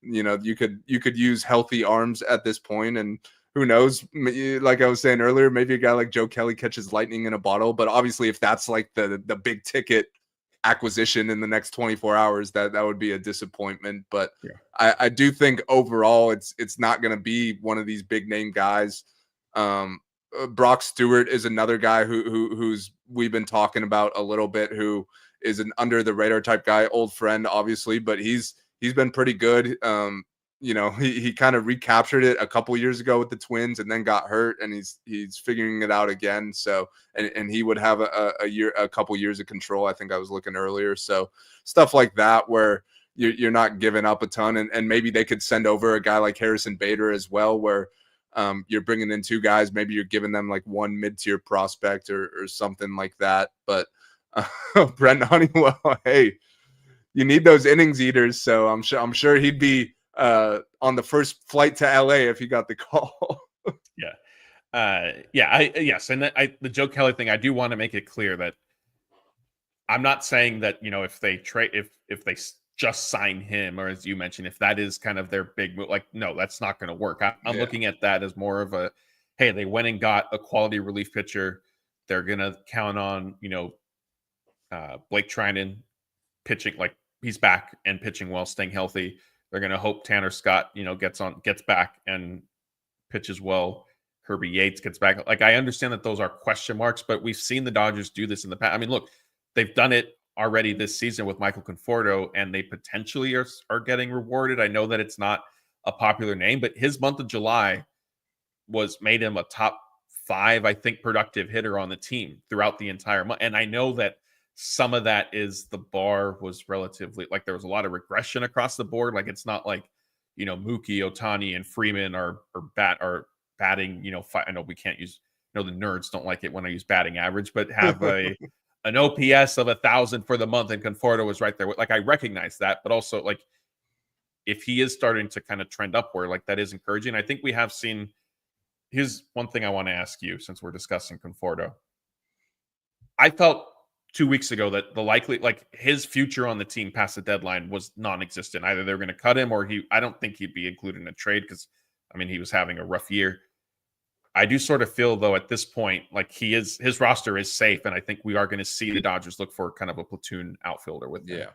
you could use healthy arms at this point, and who knows? Like I was saying earlier, maybe a guy like Joe Kelly catches lightning in a bottle. But obviously, if that's like the big ticket acquisition in the next 24 hours, that would be a disappointment. But yeah. I do think overall it's not going to be one of these big name guys. Brock Stewart is another guy who's we've been talking about a little bit, who is an under the radar type guy, old friend obviously, but he's been pretty good. He kind of recaptured it a couple years ago with the Twins and then got hurt, and he's figuring it out again. So and he would have a couple years of control. I think I was looking earlier. So stuff like that where you're not giving up a ton, and maybe they could send over a guy like Harrison Bader as well, where you're bringing in 2 guys. Maybe you're giving them like one mid-tier prospect or something like that. But Brent Honeywell, hey, you need those innings eaters. So I'm sure he'd be on the first flight to LA if he got the call. Yeah. Yes. And the Joe Kelly thing, I do want to make it clear that I'm not saying that, if they trade, if they just sign him, or as you mentioned, if that is kind of their big move, like, no, that's not going to work. I'm looking at that as more of a, hey, they went and got a quality relief pitcher. They're going to count on, Blake Trinan pitching, like he's back and pitching well, staying healthy. They're going to hope Tanner Scott, gets back and pitches well. Kirby Yates gets back. Like, I understand that those are question marks, but we've seen the Dodgers do this in the past. I mean, look, they've done it already this season with Michael Conforto, and they potentially are getting rewarded. I know that it's not a popular name, but his month of July made him a top 5, I think, productive hitter on the team throughout the entire month. And I know that some of that is the bar was relatively, like, there was a lot of regression across the board. Like, it's not like, Mookie, Ohtani, and Freeman are batting, I know we can't use, the nerds don't like it when I use batting average, but have an OPS of 1,000 for the month, and Conforto was right there. Like, I recognize that, but also, like, if he is starting to kind of trend upward, like, that is encouraging. I think we have seen. Here's one thing I want to ask you, since we're discussing Conforto. I felt 2 weeks ago that his future on the team past the deadline was non-existent. Either they're going to cut him, or I don't think he'd be included in a trade, because, I mean, he was having a rough year. I do sort of feel, though, at this point, like, his roster is safe, and I think we are going to see the Dodgers look for kind of a platoon outfielder with him.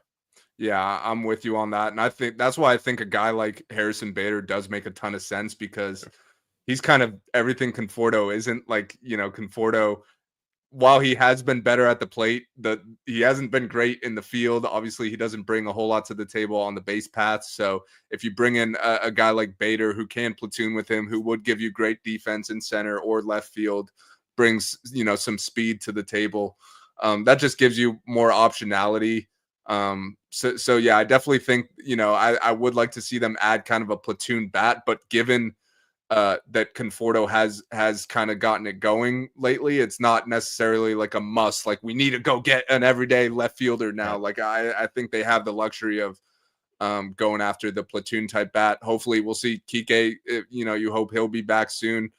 Yeah, I'm with you on that. And I think that's why I think a guy like Harrison Bader does make a ton of sense, because he's kind of everything Conforto isn't. Like, Conforto, while he has been better at the plate, he hasn't been great in the field. Obviously, he doesn't bring a whole lot to the table on the base paths. So if you bring in a guy like Bader, who can platoon with him, who would give you great defense in center or left field, brings, some speed to the table, that just gives you more optionality. So yeah, I definitely think, I would like to see them add kind of a platoon bat, but given that Conforto has kind of gotten it going lately, it's not necessarily like a must. Like, we need to go get an everyday left fielder now. Like, I think they have the luxury of going after the platoon type bat. Hopefully we'll see Kike. You hope he'll be back soon.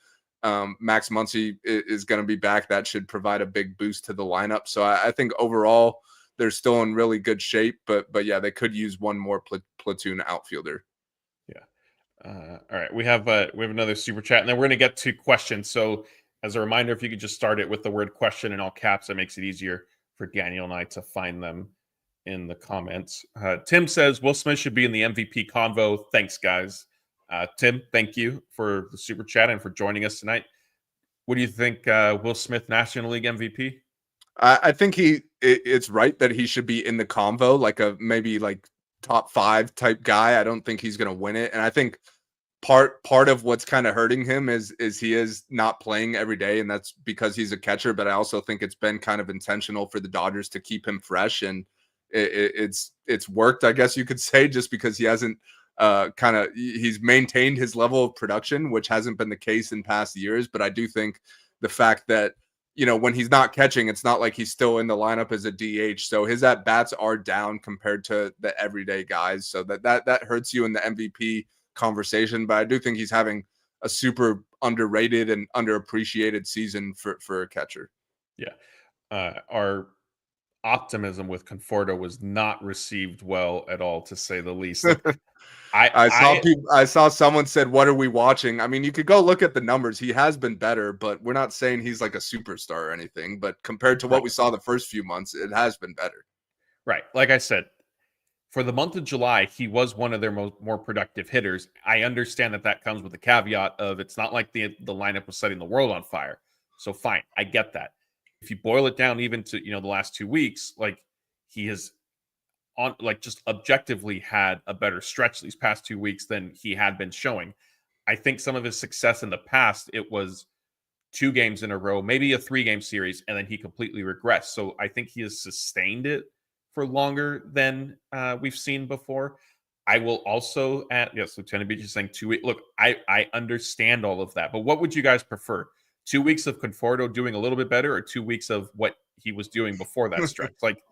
Max Muncy is going to be back. That should provide a big boost to the lineup. So I think overall they're still in really good shape, but yeah, they could use one more platoon outfielder. All right, we have another super chat, and then we're going to get to questions. So, as a reminder, if you could just start it with the word question in all caps, that makes it easier for Daniel and I to find them in the comments. Tim says Will Smith should be in the MVP convo. Thanks, guys. Tim, thank you for the super chat and for joining us tonight. What do you think, Will Smith, National League MVP? I think it's right that he should be in the convo, like maybe top 5 type guy. I don't think he's going to win it. And I think part of what's kind of hurting him is he is not playing every day, and that's because he's a catcher. But I also think it's been kind of intentional for the Dodgers to keep him fresh, and it's worked, I guess you could say, just because he hasn't he's maintained his level of production, which hasn't been the case in past years. But I do think the fact that, when he's not catching, it's not like he's still in the lineup as a DH. So his at-bats are down compared to the everyday guys. So that hurts you in the MVP conversation. But I do think he's having a super underrated and underappreciated season for a catcher. Yeah. Our optimism with Conforto was not received well at all, to say the least. Look, I saw someone said, "What are we watching?" I mean, you could go look at the numbers. He has been better, but we're not saying he's like a superstar or anything. But compared to what we saw the first few months, it has been better. Right. Like I said, for the month of July, he was one of their more productive hitters. I understand that comes with the caveat of it's not like the lineup was setting the world on fire. So fine, I get that. If you boil it down even to, the last 2 weeks, like, he has just objectively had a better stretch these past 2 weeks than he had been showing. I think some of his success in the past, it was 2 games in a row, maybe a 3-game series, and then he completely regressed. So I think he has sustained it for longer than we've seen before. I will also add, yes, Lieutenant Beach is saying 2 weeks. Look, I understand all of that, but what would you guys prefer? 2 weeks of Conforto doing a little bit better, or 2 weeks of what he was doing before that stretch? Like,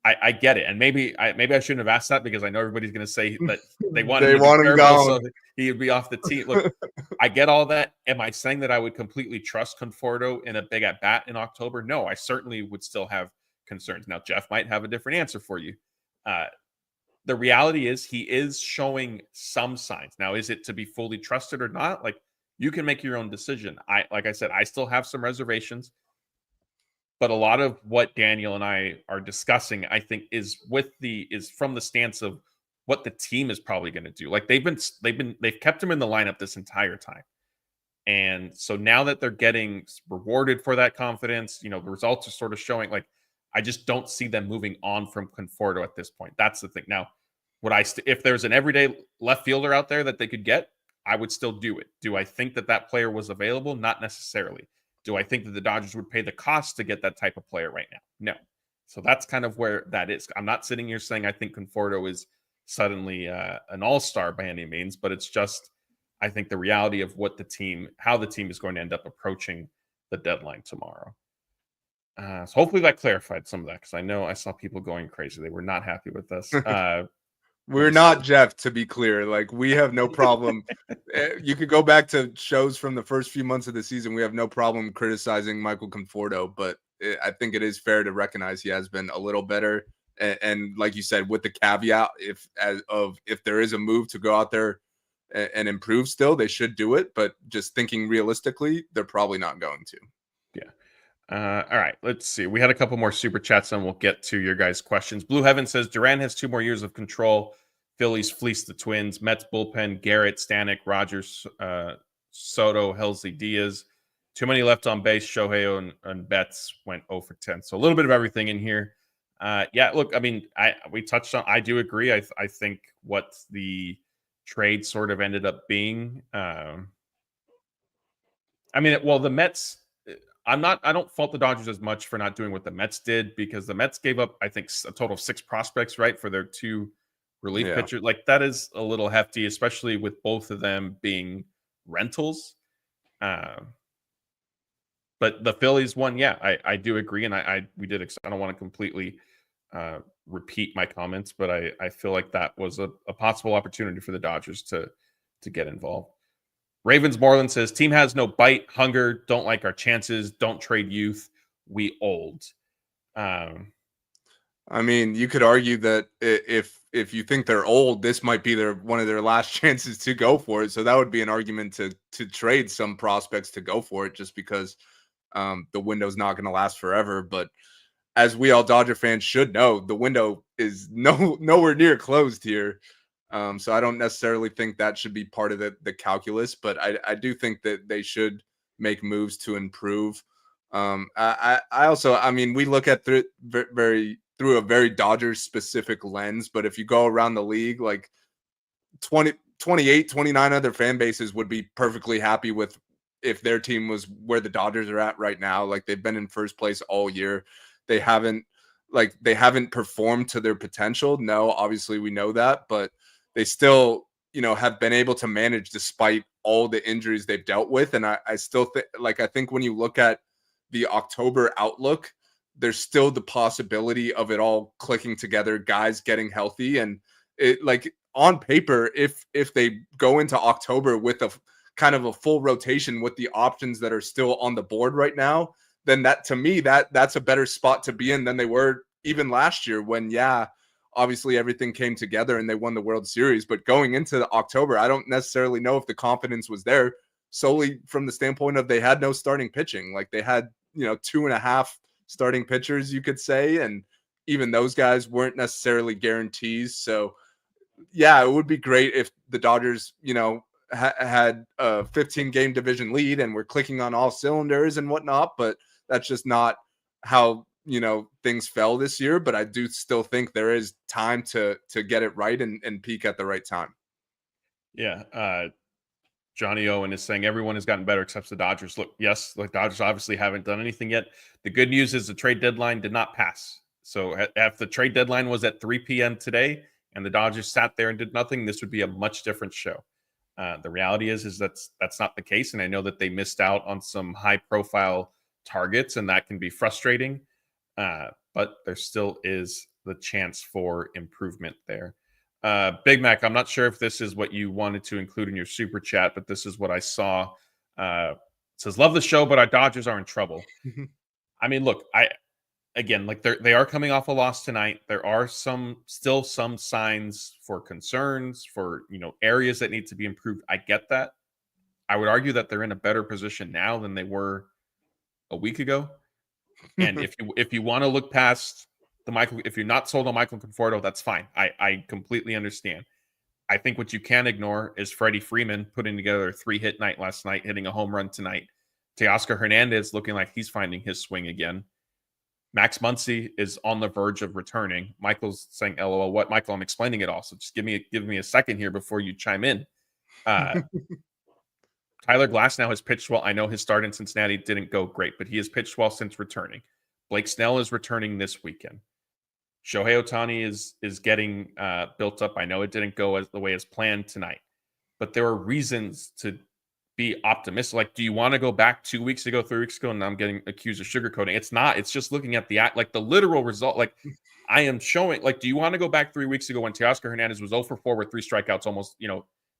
I get it, and maybe I shouldn't have asked that because I know everybody's going to say that they want They him to want be him terrible, gone. so he would be off the team. Look, I get all that. Am I saying that I would completely trust Conforto in a big at bat in October? No, I certainly would still have concerns. Now, Jeff might have a different answer for you. The reality is he is showing some signs. Now, is it to be fully trusted or not? Like, you can make your own decision. Like I said, I still have some reservations. But a lot of what Daniel and I are discussing, I think, is from the stance of what the team is probably going to do. Like they've kept him in the lineup this entire time, and so now that they're getting rewarded for that confidence, the results are sort of showing. Like I just don't see them moving on from Conforto at this point. That's the thing. Now, if there's an everyday left fielder out there that they could get, I would still do it. Do I think that player was available? Not necessarily. Do I think that the Dodgers would pay the cost to get that type of player right now? No. So that's kind of where that is. I'm not sitting here saying I think Conforto is suddenly an all-star by any means, but it's just I think the reality of how the team is going to end up approaching the deadline tomorrow. So hopefully that clarified some of that because I know I saw people going crazy. They were not happy with this. We're not Jeff, to be clear. Like we have no problem. You could go back to shows from the first few months of the season. We have no problem criticizing Michael Conforto, but I think it is fair to recognize he has been a little better. And like you said, with the caveat, if there is a move to go out there and improve, still they should do it. But just thinking realistically, they're probably not going to. Yeah. All right, let's see. We had a couple more super chats and we'll get to your guys' questions. Blue Heaven says Duran has 2 more years of control. Phillies fleece the Twins. Mets bullpen, Garrett, Stanek, Rogers, Soto, Helsley, Diaz. Too many left on base. Shohei and Betts went 0 for 10. So a little bit of everything in here. Yeah, look, I mean, we touched on, I do agree. I think what the trade sort of ended up being, the Mets, I don't fault the Dodgers as much for not doing what the Mets did because the Mets gave up, I think, a total of 6 prospects, right, for their 2 relief pitchers. Like that is a little hefty, especially with both of them being rentals. But the Phillies one, yeah, I do agree, and I don't want to completely repeat my comments, but I feel like that was a possible opportunity for the Dodgers to get involved. Ravens Moreland says, team has no bite, hunger, don't like our chances, don't trade youth, we old. I mean, you could argue that if you think they're old, this might be one of their last chances to go for it. So that would be an argument to trade some prospects to go for it just because the window's not going to last forever. But as we all Dodger fans should know, the window is nowhere near closed here. So I don't necessarily think that should be part of the calculus, but I do think that they should make moves to improve. I also, I mean, we look at through a very Dodgers specific lens, but if you go around the league, like 28, 29 other fan bases would be perfectly happy with if their team was where the Dodgers are at right now. Like they've been in first place all year. They haven't performed to their potential. No, obviously we know that, but they still, have been able to manage despite all the injuries they've dealt with. And I still think, I think when you look at the October outlook, there's still the possibility of it all clicking together, guys getting healthy. And it on paper, if they go into October with a kind of a full rotation with the options that are still on the board right now, then that to me, that's a better spot to be in than they were even last year when, obviously everything came together and they won the World Series. But going into October, I don't necessarily know if the confidence was there solely from the standpoint of they had no starting pitching. Like they had, 2.5 starting pitchers, you could say. And even those guys weren't necessarily guarantees. So yeah, it would be great if the Dodgers, had a 15-game division lead and we're clicking on all cylinders and whatnot, but that's just not how things fell this year. But I do still think there is time to get it right and peak at the right time. Yeah. Johnny Owen is saying everyone has gotten better except the Dodgers. Look, yes, the Dodgers obviously haven't done anything yet. The good news is the trade deadline did not pass. So if the trade deadline was at 3 p.m. today and the Dodgers sat there and did nothing, this would be a much different show. The reality is that's not the case. And I know that they missed out on some high profile targets and that can be frustrating. But there still is the chance for improvement there. Big Mac, I'm not sure if this is what you wanted to include in your super chat, but this is what I saw. It says, love the show, but our Dodgers are in trouble. I mean, look, again, like they are coming off a loss tonight. There are still some signs for concerns, for areas that need to be improved. I get that. I would argue that they're in a better position now than they were a week ago. And if you want to look past if you're not sold on Michael Conforto, that's fine. I completely understand. I think what you can ignore is Freddie Freeman putting together a 3-hit night last night, hitting a home run tonight. Teoscar Hernandez looking like he's finding his swing again. Max Muncy is on the verge of returning. Michael's saying, LOL, what? Michael, I'm explaining it all. So just give me a second here before you chime in. Tyler Glasnow has pitched well. I know his start in Cincinnati didn't go great, but he has pitched well since returning. Blake Snell is returning this weekend. Shohei Ohtani is getting built up. I know it didn't go the way as planned tonight, but there are reasons to be optimistic. Like, do you want to go back 2 weeks ago, 3 weeks ago, and I'm getting accused of sugarcoating? It's not. It's just looking at the literal result. Like, I am showing. Like, do you want to go back 3 weeks ago when Teoscar Hernandez was 0 for 4 with 3 strikeouts, almost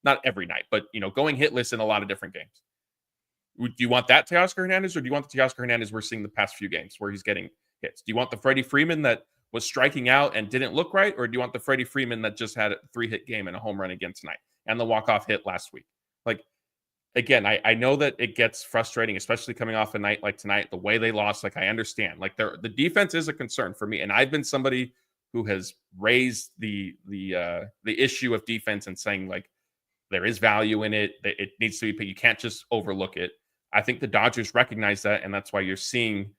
not every night, but going hitless in a lot of different games? Do you want that Teoscar Hernandez, or do you want the Teoscar Hernandez we're seeing the past few games where he's getting hits? Do you want the Freddie Freeman that was striking out and didn't look right, or do you want the Freddie Freeman that just had a 3-hit game and a home run again tonight and the walk-off hit last week? Like, again, I know that it gets frustrating, especially coming off a night like tonight, the way they lost. Like, I understand. Like, the defense is a concern for me, and I've been somebody who has raised the issue of defense and saying, like, there is value in it. It needs to be, you can't just overlook it. I think the Dodgers recognize that, and that's why you're seeing.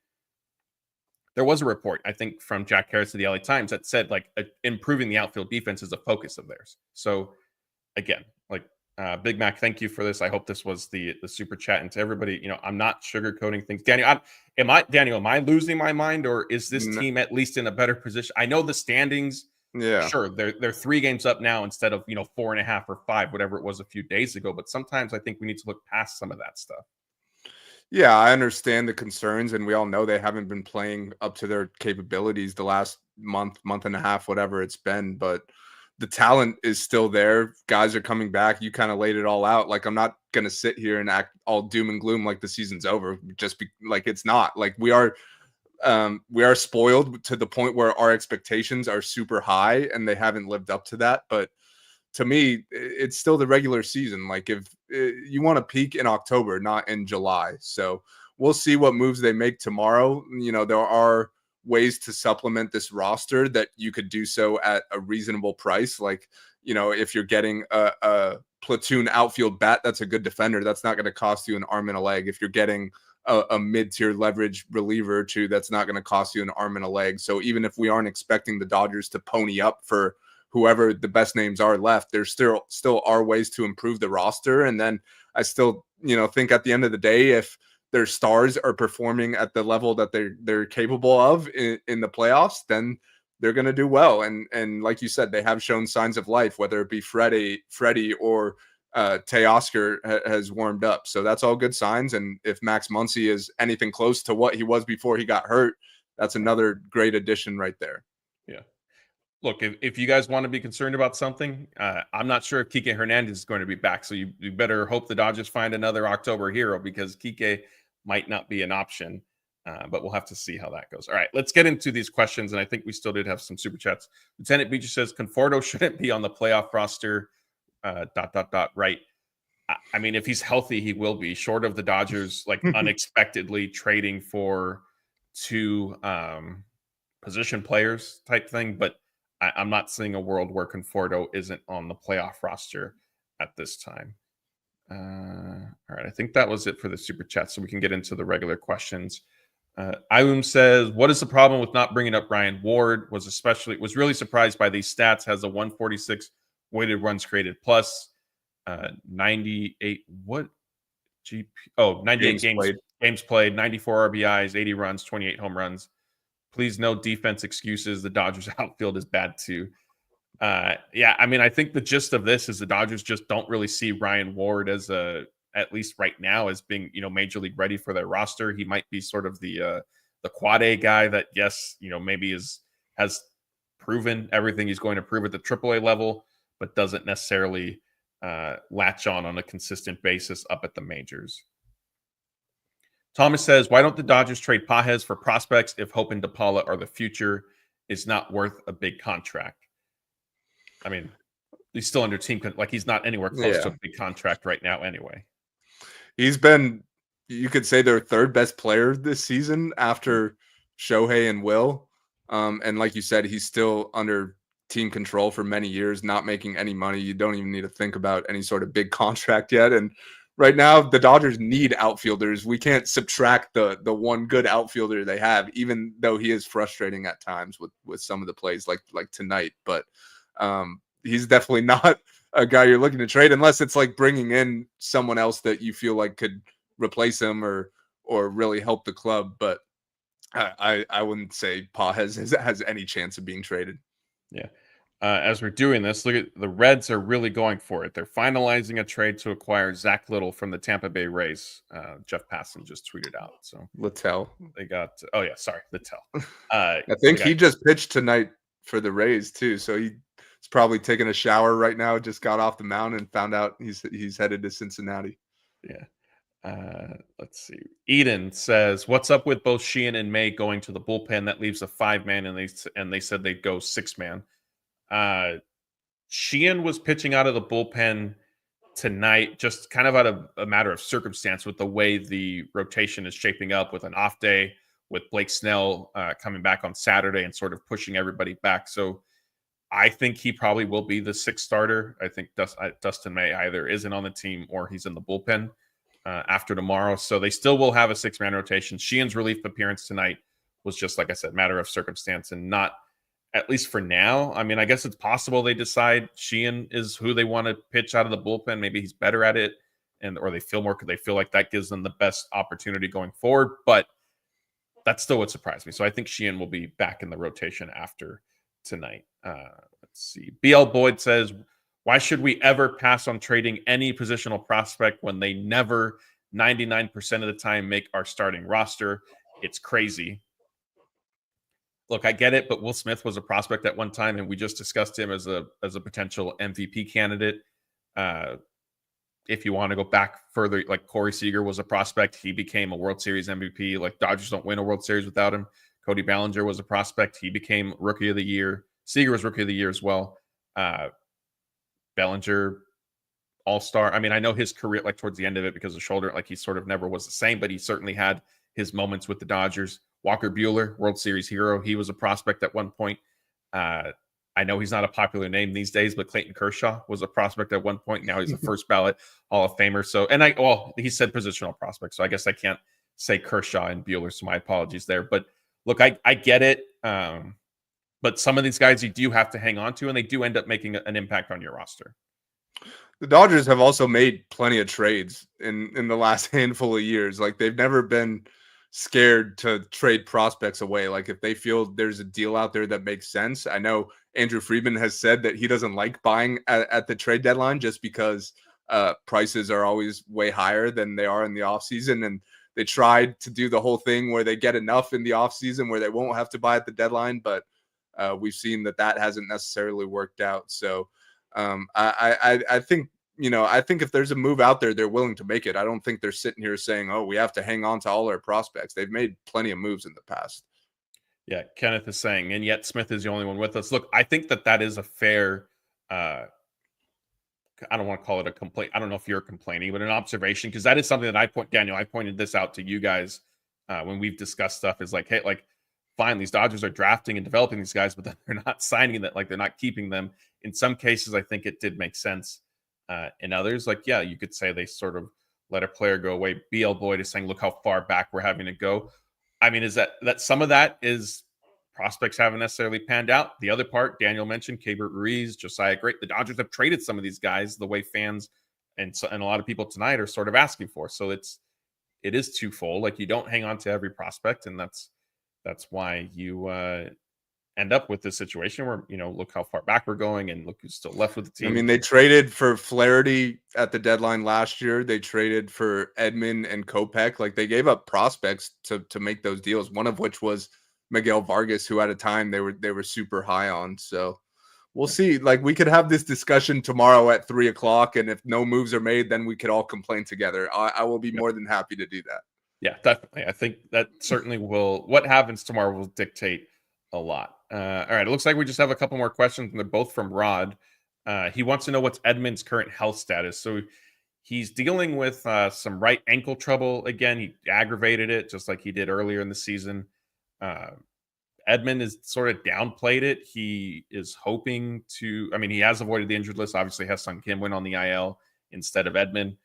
There was a report, I think, from Jack Harris of the LA Times that said, like, improving the outfield defense is a focus of theirs. So, again, like, Big Mac, thank you for this. I hope this was the super chat. And to everybody, I'm not sugarcoating things. Daniel, am I losing my mind, or is this team at least in a better position? I know the standings. Yeah, sure, they're 3 games up now instead of 4.5 or 5, whatever it was a few days ago. But sometimes I think we need to look past some of that stuff. Yeah, I understand the concerns, and we all know they haven't been playing up to their capabilities the last month and a half, whatever it's been. But the talent is still there. Guys are coming back. You kind of laid it all out. Like, I'm not going to sit here and act all doom and gloom like the season's over. Like, it's not. Like, we are spoiled to the point where our expectations are super high, and they haven't lived up to that. But to me, it's still the regular season. Like, if you want to peak in October, not in July. So we'll see what moves they make tomorrow. There are ways to supplement this roster that you could do so at a reasonable price. Like, if you're getting a platoon outfield bat, that's a good defender. That's not going to cost you an arm and a leg. If you're getting a mid-tier leverage reliever too, that's not going to cost you an arm and a leg. So even if we aren't expecting the Dodgers to pony up for whoever the best names are left, there's still are ways to improve the roster. And then I still, think at the end of the day, if their stars are performing at the level that they're capable of in the playoffs, then they're going to do well. And like you said, they have shown signs of life, whether it be Freddie or Teoscar has warmed up. So that's all good signs. And if Max Muncy is anything close to what he was before he got hurt, that's another great addition right there. Yeah. Look, if you guys want to be concerned about something, I'm not sure if Kike Hernandez is going to be back. So you better hope the Dodgers find another October hero, because Kike might not be an option. But we'll have to see how that goes. All right, let's get into these questions. And I think we still did have some super chats. Lieutenant Beecher says, Conforto shouldn't be on the playoff roster, ... Right. I mean, if he's healthy, he will be, short of the Dodgers, like, unexpectedly trading for 2 position players type thing. But I'm not seeing a world where Conforto isn't on the playoff roster at this time. All right, I think that was it for the super chat, so we can get into the regular questions. Iwum says, what is the problem with not bringing up Ryan Ward? Was really surprised by these stats. Has a 146 weighted runs created plus, 98 what GP? Oh, 98 games played, 94 RBIs, 80 runs, 28 home runs. Please, no defense excuses. The Dodgers outfield is bad too. Yeah, I mean, I think the gist of this is the Dodgers just don't really see Ryan Ward as at least right now, as being, major league ready for their roster. He might be sort of the quad A guy that, yes, maybe has proven everything he's going to prove at the AAA level, but doesn't necessarily latch on a consistent basis up at the majors. Thomas says, why don't the Dodgers trade Pages for prospects if Hope and DePaula are the future? Is not worth a big contract. I mean, he's still under team, like he's not anywhere close to a big contract right now anyway. He's been, you could say, their third best player this season after Shohei and Will. And like you said, he's still under team control for many years, not making any money. You don't even need to think about any sort of big contract yet. And right now, the Dodgers need outfielders. We can't subtract the one good outfielder they have, even though he is frustrating at times with some of the plays like tonight. But he's definitely not a guy you're looking to trade unless it's like bringing in someone else that you feel like could replace him or really help the club. But I wouldn't say Pages has any chance of being traded. Yeah. As we're doing this, look at the Reds are really going for it. They're finalizing a trade to acquire Zach Little from the Tampa Bay Rays. Jeff Passan just tweeted out. So Littell. They got Littell. I think he just pitched tonight for the Rays too. So he's probably taking a shower right now. Just got off the mound and found out he's headed to Cincinnati. Yeah. Let's see. Eden says, "What's up with both Sheehan and May going to the bullpen? That leaves a 5-man, and they said they'd go 6-man." Sheehan was pitching out of the bullpen tonight, just kind of out of a matter of circumstance with the way the rotation is shaping up, with an off day, with Blake Snell coming back on Saturday and sort of pushing everybody back. So I think he probably will be the 6th starter. I think Dustin May either isn't on the team or he's in the bullpen after tomorrow. So they still will have a 6-man rotation. Sheehan's relief appearance tonight was just, like I said, matter of circumstance and not, at least for now. I mean, I guess it's possible they decide Sheehan is who they want to pitch out of the bullpen. Maybe he's better at it, or they feel like that gives them the best opportunity going forward. But that still would surprise me. So I think Sheehan will be back in the rotation after tonight. Let's see. BL Boyd says, why should we ever pass on trading any positional prospect when they never 99% of the time make our starting roster? It's crazy. Look, I get it, but Will Smith was a prospect at one time, and we just discussed him as a potential MVP candidate. If you want to go back further, like Corey Seager was a prospect. He became a World Series MVP. Like, Dodgers don't win a World Series without him. Cody Bellinger was a prospect. He became Rookie of the Year. Seager was Rookie of the Year as well. Bellinger, All-Star. I mean, I know his career, like towards the end of it, because of shoulder, like he sort of never was the same, but he certainly had his moments with the Dodgers. Walker Buehler, World Series hero. He was a prospect at one point. I know he's not a popular name these days, but Clayton Kershaw was a prospect at one point. Now he's a first ballot Hall of Famer. So, he said positional prospect, so I guess I can't say Kershaw and Buehler, so my apologies there. But look, I get it. But some of these guys you do have to hang on to, and they do end up making an impact on your roster. The Dodgers have also made plenty of trades in the last handful of years. Like, they've never been scared to trade prospects away. Like, if they feel there's a deal out there that makes sense. I know Andrew Friedman has said that he doesn't like buying at the trade deadline just because prices are always way higher than they are in the offseason. And they tried to do the whole thing where they get enough in the offseason where they won't have to buy at the deadline. But we've seen that hasn't necessarily worked out. So I think, I think if there's a move out there, they're willing to make it. I don't think they're sitting here saying, oh, we have to hang on to all our prospects. They've made plenty of moves in the past. Yeah, Kenneth is saying, and yet Smith is the only one with us. Look, I think that is a fair, I don't want to call it a complaint. I don't know if you're complaining, but an observation, because that is something that Daniel, I pointed this out to you guys when we've discussed stuff, is like, hey, like, fine, these Dodgers are drafting and developing these guys, but then they're not signing that, like, they're not keeping them. In some cases, I think it did make sense. In others, like, yeah, you could say they sort of let a player go away. BL Boyd is saying, look how far back we're having to go. I mean, is that some of that is prospects haven't necessarily panned out? The other part, Daniel mentioned, Keibert Ruiz, Josiah Gray. The Dodgers have traded some of these guys the way fans and a lot of people tonight are sort of asking for. So it is twofold. Like, you don't hang on to every prospect, and that's why you end up with this situation where, look how far back we're going and look who's still left with the team. I mean, they traded for Flaherty at the deadline last year. They traded for Edman and Kopech. Like, they gave up prospects to make those deals, one of which was Miguel Vargas, who at a time they were super high on. So we'll see. Like, we could have this discussion tomorrow at 3:00, and if no moves are made, then we could all complain together. I will be more than happy to do that. Yeah, definitely. I think that certainly will. What happens tomorrow will dictate a lot. All right, it looks like we just have a couple more questions, and they're both from Rod. He wants to know what's Edman's current health status. So he's dealing with some right ankle trouble again. He aggravated it just like he did earlier in the season. Edman has sort of downplayed it. He is hoping to. I mean, he has avoided the injured list. Obviously, Ha-Seong Kim went on the IL instead of Edman.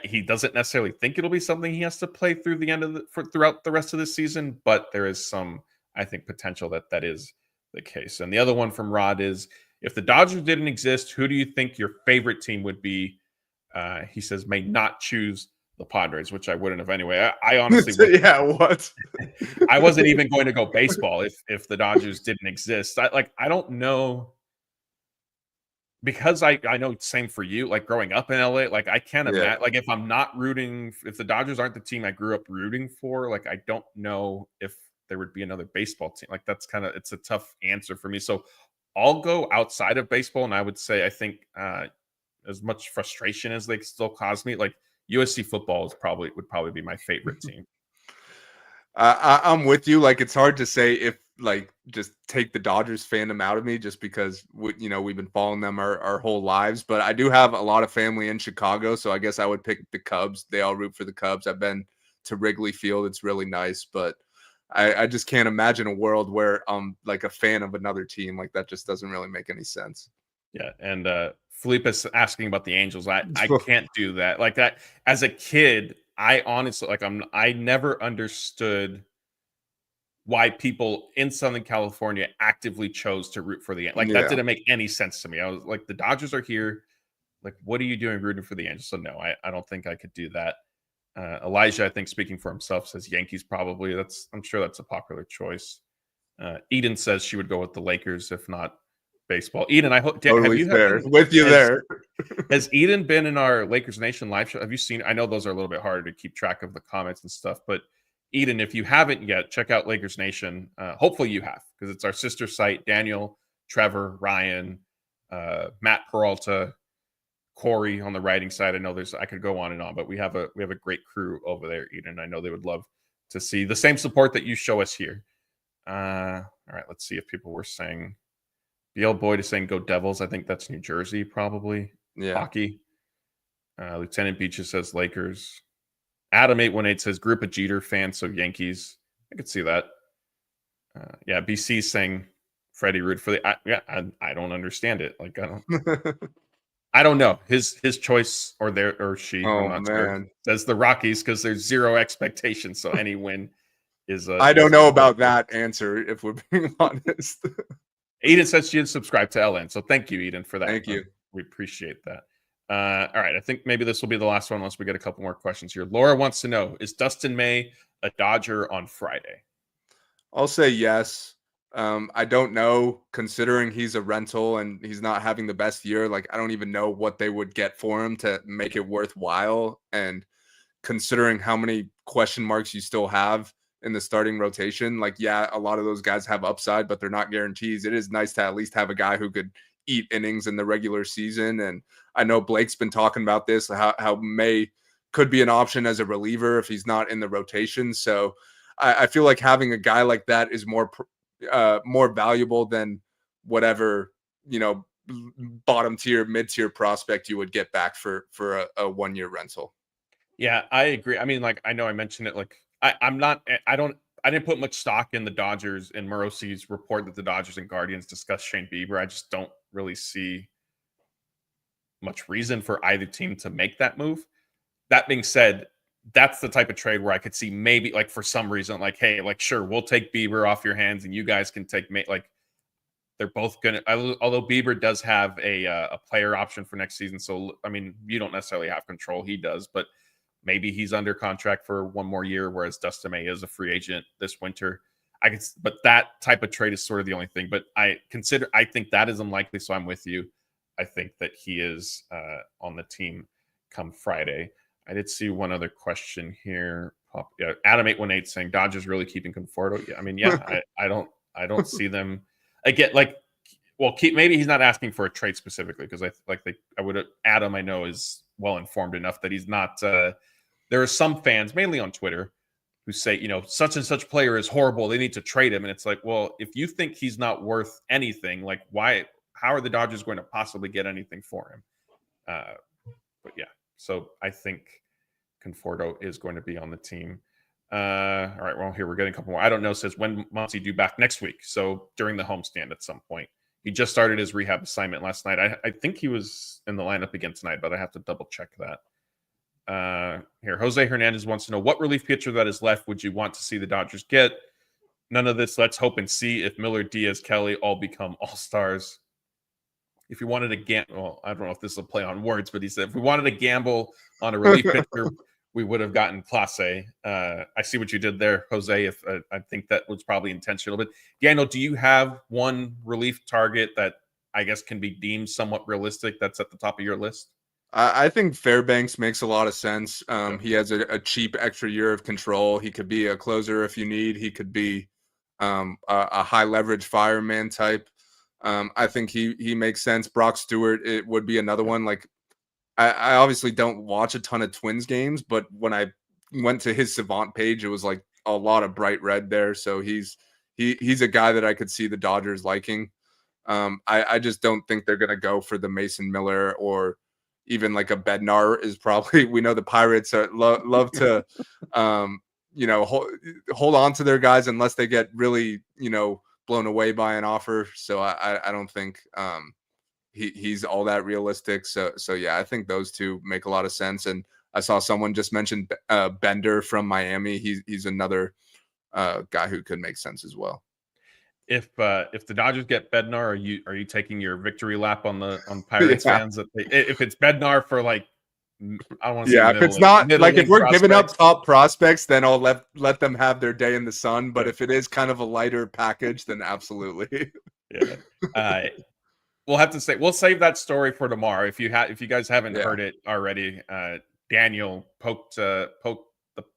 He doesn't necessarily think it'll be something he has to play through the end of throughout the rest of the season, but there is some, I think, potential that is the case. And the other one from Rod is, if the Dodgers didn't exist, who do you think your favorite team would be? He says, may not choose the Padres, which I wouldn't have anyway. I honestly, yeah, what? I wasn't even going to go baseball if the Dodgers didn't exist. I don't know. Because I know same for you, like growing up in LA, like I can't imagine, like if I'm not rooting, if the Dodgers aren't the team I grew up rooting for, like I don't know if there would be another baseball team. Like that's it's a tough answer for me. So I'll go outside of baseball, and I would say I think as much frustration as they still cause me, like USC football would probably be my favorite team. I'm with you. Like, it's hard to say if, like, just take the Dodgers fandom out of me just because we've been following them our whole lives. But I do have a lot of family in Chicago, so I guess I would pick the Cubs. They all root for the Cubs. I've been to Wrigley Field. It's really nice, but I just can't imagine a world where I'm like a fan of another team. Like, that just doesn't really make any sense. Yeah, and Felipe is asking about the Angels. I can't do that. Like that as a kid, I honestly I never understood why people in Southern California actively chose to root for the Angels. Like that didn't make any sense to me. I was like, the Dodgers are here. Like, what are you doing rooting for the Angels? So no, I don't think I could do that. Elijah, I think, speaking for himself, says Yankees probably. I'm sure that's a popular choice. Eden says she would go with the Lakers if not baseball. Eden, I hope Totally fair. With you there. Has Eden been in our Lakers Nation live show? Have you seen? I know those are a little bit harder to keep track of the comments and stuff, but Eden, if you haven't yet, check out Lakers Nation. Hopefully you have, because it's our sister site. Daniel, Trevor, Ryan, Matt Peralta, Corey on the writing side. I know I could go on and on, but we have a great crew over there, Eden. I know they would love to see the same support that you show us here. All right, let's see if people were saying. BL Boyd is saying go Devils. I think that's New Jersey, probably. Yeah. Hockey. Lieutenant Beaches says Lakers. Adam 818 says group of Jeter fans, so Yankees. I could see that. Yeah, BC saying Freddie root for the. I don't understand it. Like I don't know his choice or she. Oh, I'm not man. sure. Says the Rockies because there's zero expectation, so any win is. I don't know about that answer if we're being honest. Eden says she had subscribed to LN, so thank you, Eden, for that. Thank you. We appreciate that. All right, I think maybe this will be the last one unless we get a couple more questions here. Laura wants to know, is Dustin May a Dodger on Friday? I'll say yes. I don't know, considering he's a rental and he's not having the best year. Like, I don't even know what they would get for him to make it worthwhile. And considering how many question marks you still have in the starting rotation, like, yeah, a lot of those guys have upside, but they're not guarantees. It is nice to at least have a guy who could eat innings in the regular season. And I know Blake's been talking about this, how May could be an option as a reliever if he's not in the rotation. So I feel like having a guy like that is more valuable than whatever, bottom tier, mid tier prospect you would get back for a 1-year rental. Yeah, I agree. I mean, like, I know I mentioned it, like, I didn't put much stock in the Dodgers and Morosi's report that the Dodgers and Guardians discussed Shane Bieber. I just don't really see much reason for either team to make that move. That being said, that's the type of trade where I could see maybe, like, for some reason, like, hey, like, sure, we'll take Bieber off your hands and you guys can take like, they're both gonna. Although Bieber does have a player option for next season, so I mean, you don't necessarily have control. He does, but maybe he's under contract for 1 more year, whereas Dustin May is a free agent this winter. But that type of trade is sort of the only thing. But I think that is unlikely, so I'm with you. I think that he is on the team come Friday. I did see one other question here. Yeah, Adam818 saying Dodgers really keeping Conforto. Yeah, I mean, yeah, I don't see them again. Like, well, maybe he's not asking for a trade specifically because I would Adam I know is well informed enough that he's not. There are some fans, mainly on Twitter, who say, such and such player is horrible. They need to trade him. And it's like, well, if you think he's not worth anything, like how are the Dodgers going to possibly get anything for him? But yeah, so I think Conforto is going to be on the team. All right, well, here we're getting a couple more. I don't know, says when Muncy due back next week. So during the homestand at some point. He just started his rehab assignment last night. I think he was in the lineup again tonight, but I have to double check that. Here, Jose Hernandez wants to know what relief pitcher that is left would you want to see the Dodgers get? None of this. Let's hope and see if Miller, Diaz, Kelly all become all-stars. If you wanted to gamble, well, I don't know if this is a play on words, but he said if we wanted to gamble on a relief pitcher, we would have gotten Clase. I see what you did there, Jose. If I think that was probably intentional. But Daniel, do you have one relief target that I guess can be deemed somewhat realistic that's at the top of your list? I think Fairbanks makes a lot of sense. He has a cheap extra year of control. He could be a closer if you need. He could be a high leverage fireman type. I think he makes sense. Brock Stewart, it would be another one. Like I obviously don't watch a ton of Twins games, but when I went to his Savant page, it was like a lot of bright red there. So he's a guy that I could see the Dodgers liking. I just don't think they're gonna go for the Mason Miller or even like a Bednar is probably. We know the Pirates love to hold on to their guys unless they get really blown away by an offer. So I don't think he's all that realistic. So yeah, I think those two make a lot of sense. And I saw someone just mention Bender from Miami. He's another guy who could make sense as well. If the Dodgers get Bednar, are you taking your victory lap on Pirates fans? If it's Bednar for like, I don't want to say if it's not like if we're giving up top prospects, then I'll let them have their day in the sun. But if it is kind of a lighter package, then absolutely. Yeah. We'll have to say we'll save that story for tomorrow. If you guys haven't heard it already, Daniel poked the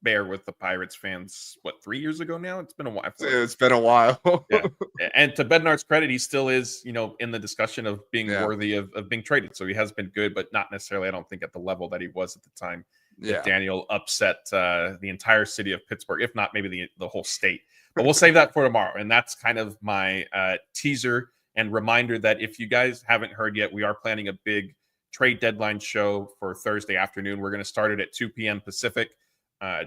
bear with the Pirates fans. What, 3 years ago now? It's been a while. It's been a while. Yeah. And to Bednar's credit, he still is in the discussion of being worthy of being traded. So he has been good, but not necessarily, I don't think, at the level that he was at the time. Yeah. Daniel upset the entire city of Pittsburgh, if not maybe the whole state. But we'll save that for tomorrow. And that's kind of my teaser and reminder that if you guys haven't heard yet, we are planning a big trade deadline show for Thursday afternoon. We're going to start it at 2 p.m. Pacific.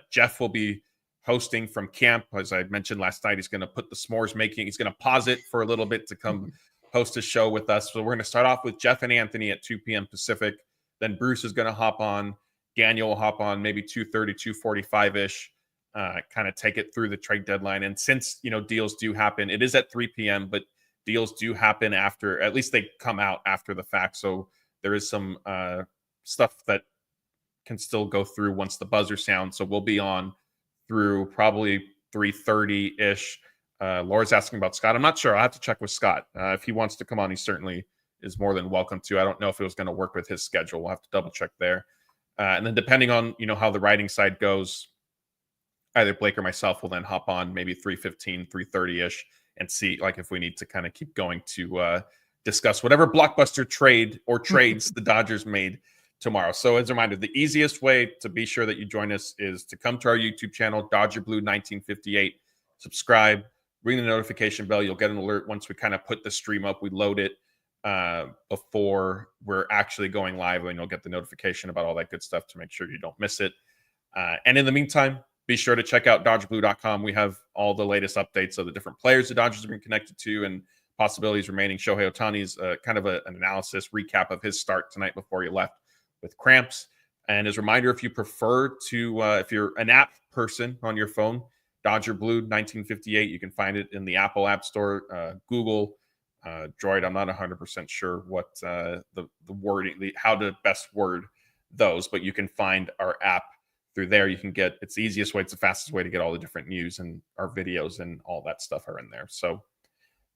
Jeff will be hosting from camp. As I mentioned last night, he's going to put the s'mores making. He's going to pause it for a little bit to come host a show with us. So we're going to start off with Jeff and Anthony at 2 p.m. Pacific. Then Bruce is going to hop on. Daniel will hop on maybe 2:30, 2:45-ish. Kind of take it through the trade deadline. And since, deals do happen, it is at 3 p.m., but deals do happen after, at least they come out after the fact. So there is some stuff that can still go through once the buzzer sounds. So we'll be on through probably 3:30-ish. Laura's asking about Scott. I'm not sure. I'll have to check with Scott. If he wants to come on, he certainly is more than welcome to. I don't know if it was going to work with his schedule. We'll have to double check there. And then depending on, how the writing side goes, either Blake or myself will then hop on maybe 3:15, 3:30-ish and see if we need to kind of keep going to discuss whatever blockbuster trade or trades the Dodgers made tomorrow. So as a reminder, the easiest way to be sure that you join us is to come to our YouTube channel, Dodger Blue 1958, subscribe, ring the notification bell. You'll get an alert once we kind of put the stream up. We load it before we're actually going live, and you'll get the notification about all that good stuff to make sure you don't miss it. And in the meantime, be sure to check out DodgerBlue.com. We have all the latest updates of the different players the Dodgers have been connected to and possibilities remaining. Shohei Ohtani's kind of an analysis, recap of his start tonight before he left with cramps. And as a reminder, if you prefer to, if you're an app person on your phone, Dodger Blue 1958, you can find it in the Apple App Store, Google, Droid. I'm not 100% sure what the wording, how to best word those, but you can find our app through there. You can get, it's the easiest way, it's the fastest way to get all the different news, and our videos and all that stuff are in there. So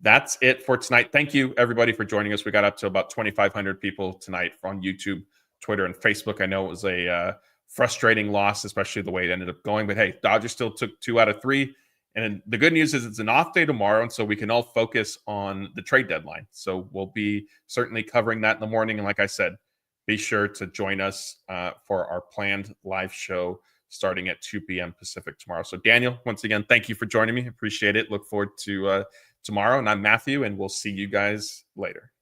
that's it for tonight. Thank you everybody for joining us. We got up to about 2,500 people tonight on YouTube, Twitter, and Facebook. I know it was a frustrating loss, especially the way it ended up going. But hey, Dodgers still took 2 out of 3. And the good news is it's an off day tomorrow, and so we can all focus on the trade deadline. So we'll be certainly covering that in the morning. And like I said, be sure to join us for our planned live show starting at 2 p.m. Pacific tomorrow. So Daniel, once again, thank you for joining me. Appreciate it. Look forward to tomorrow. And I'm Matthew, and we'll see you guys later.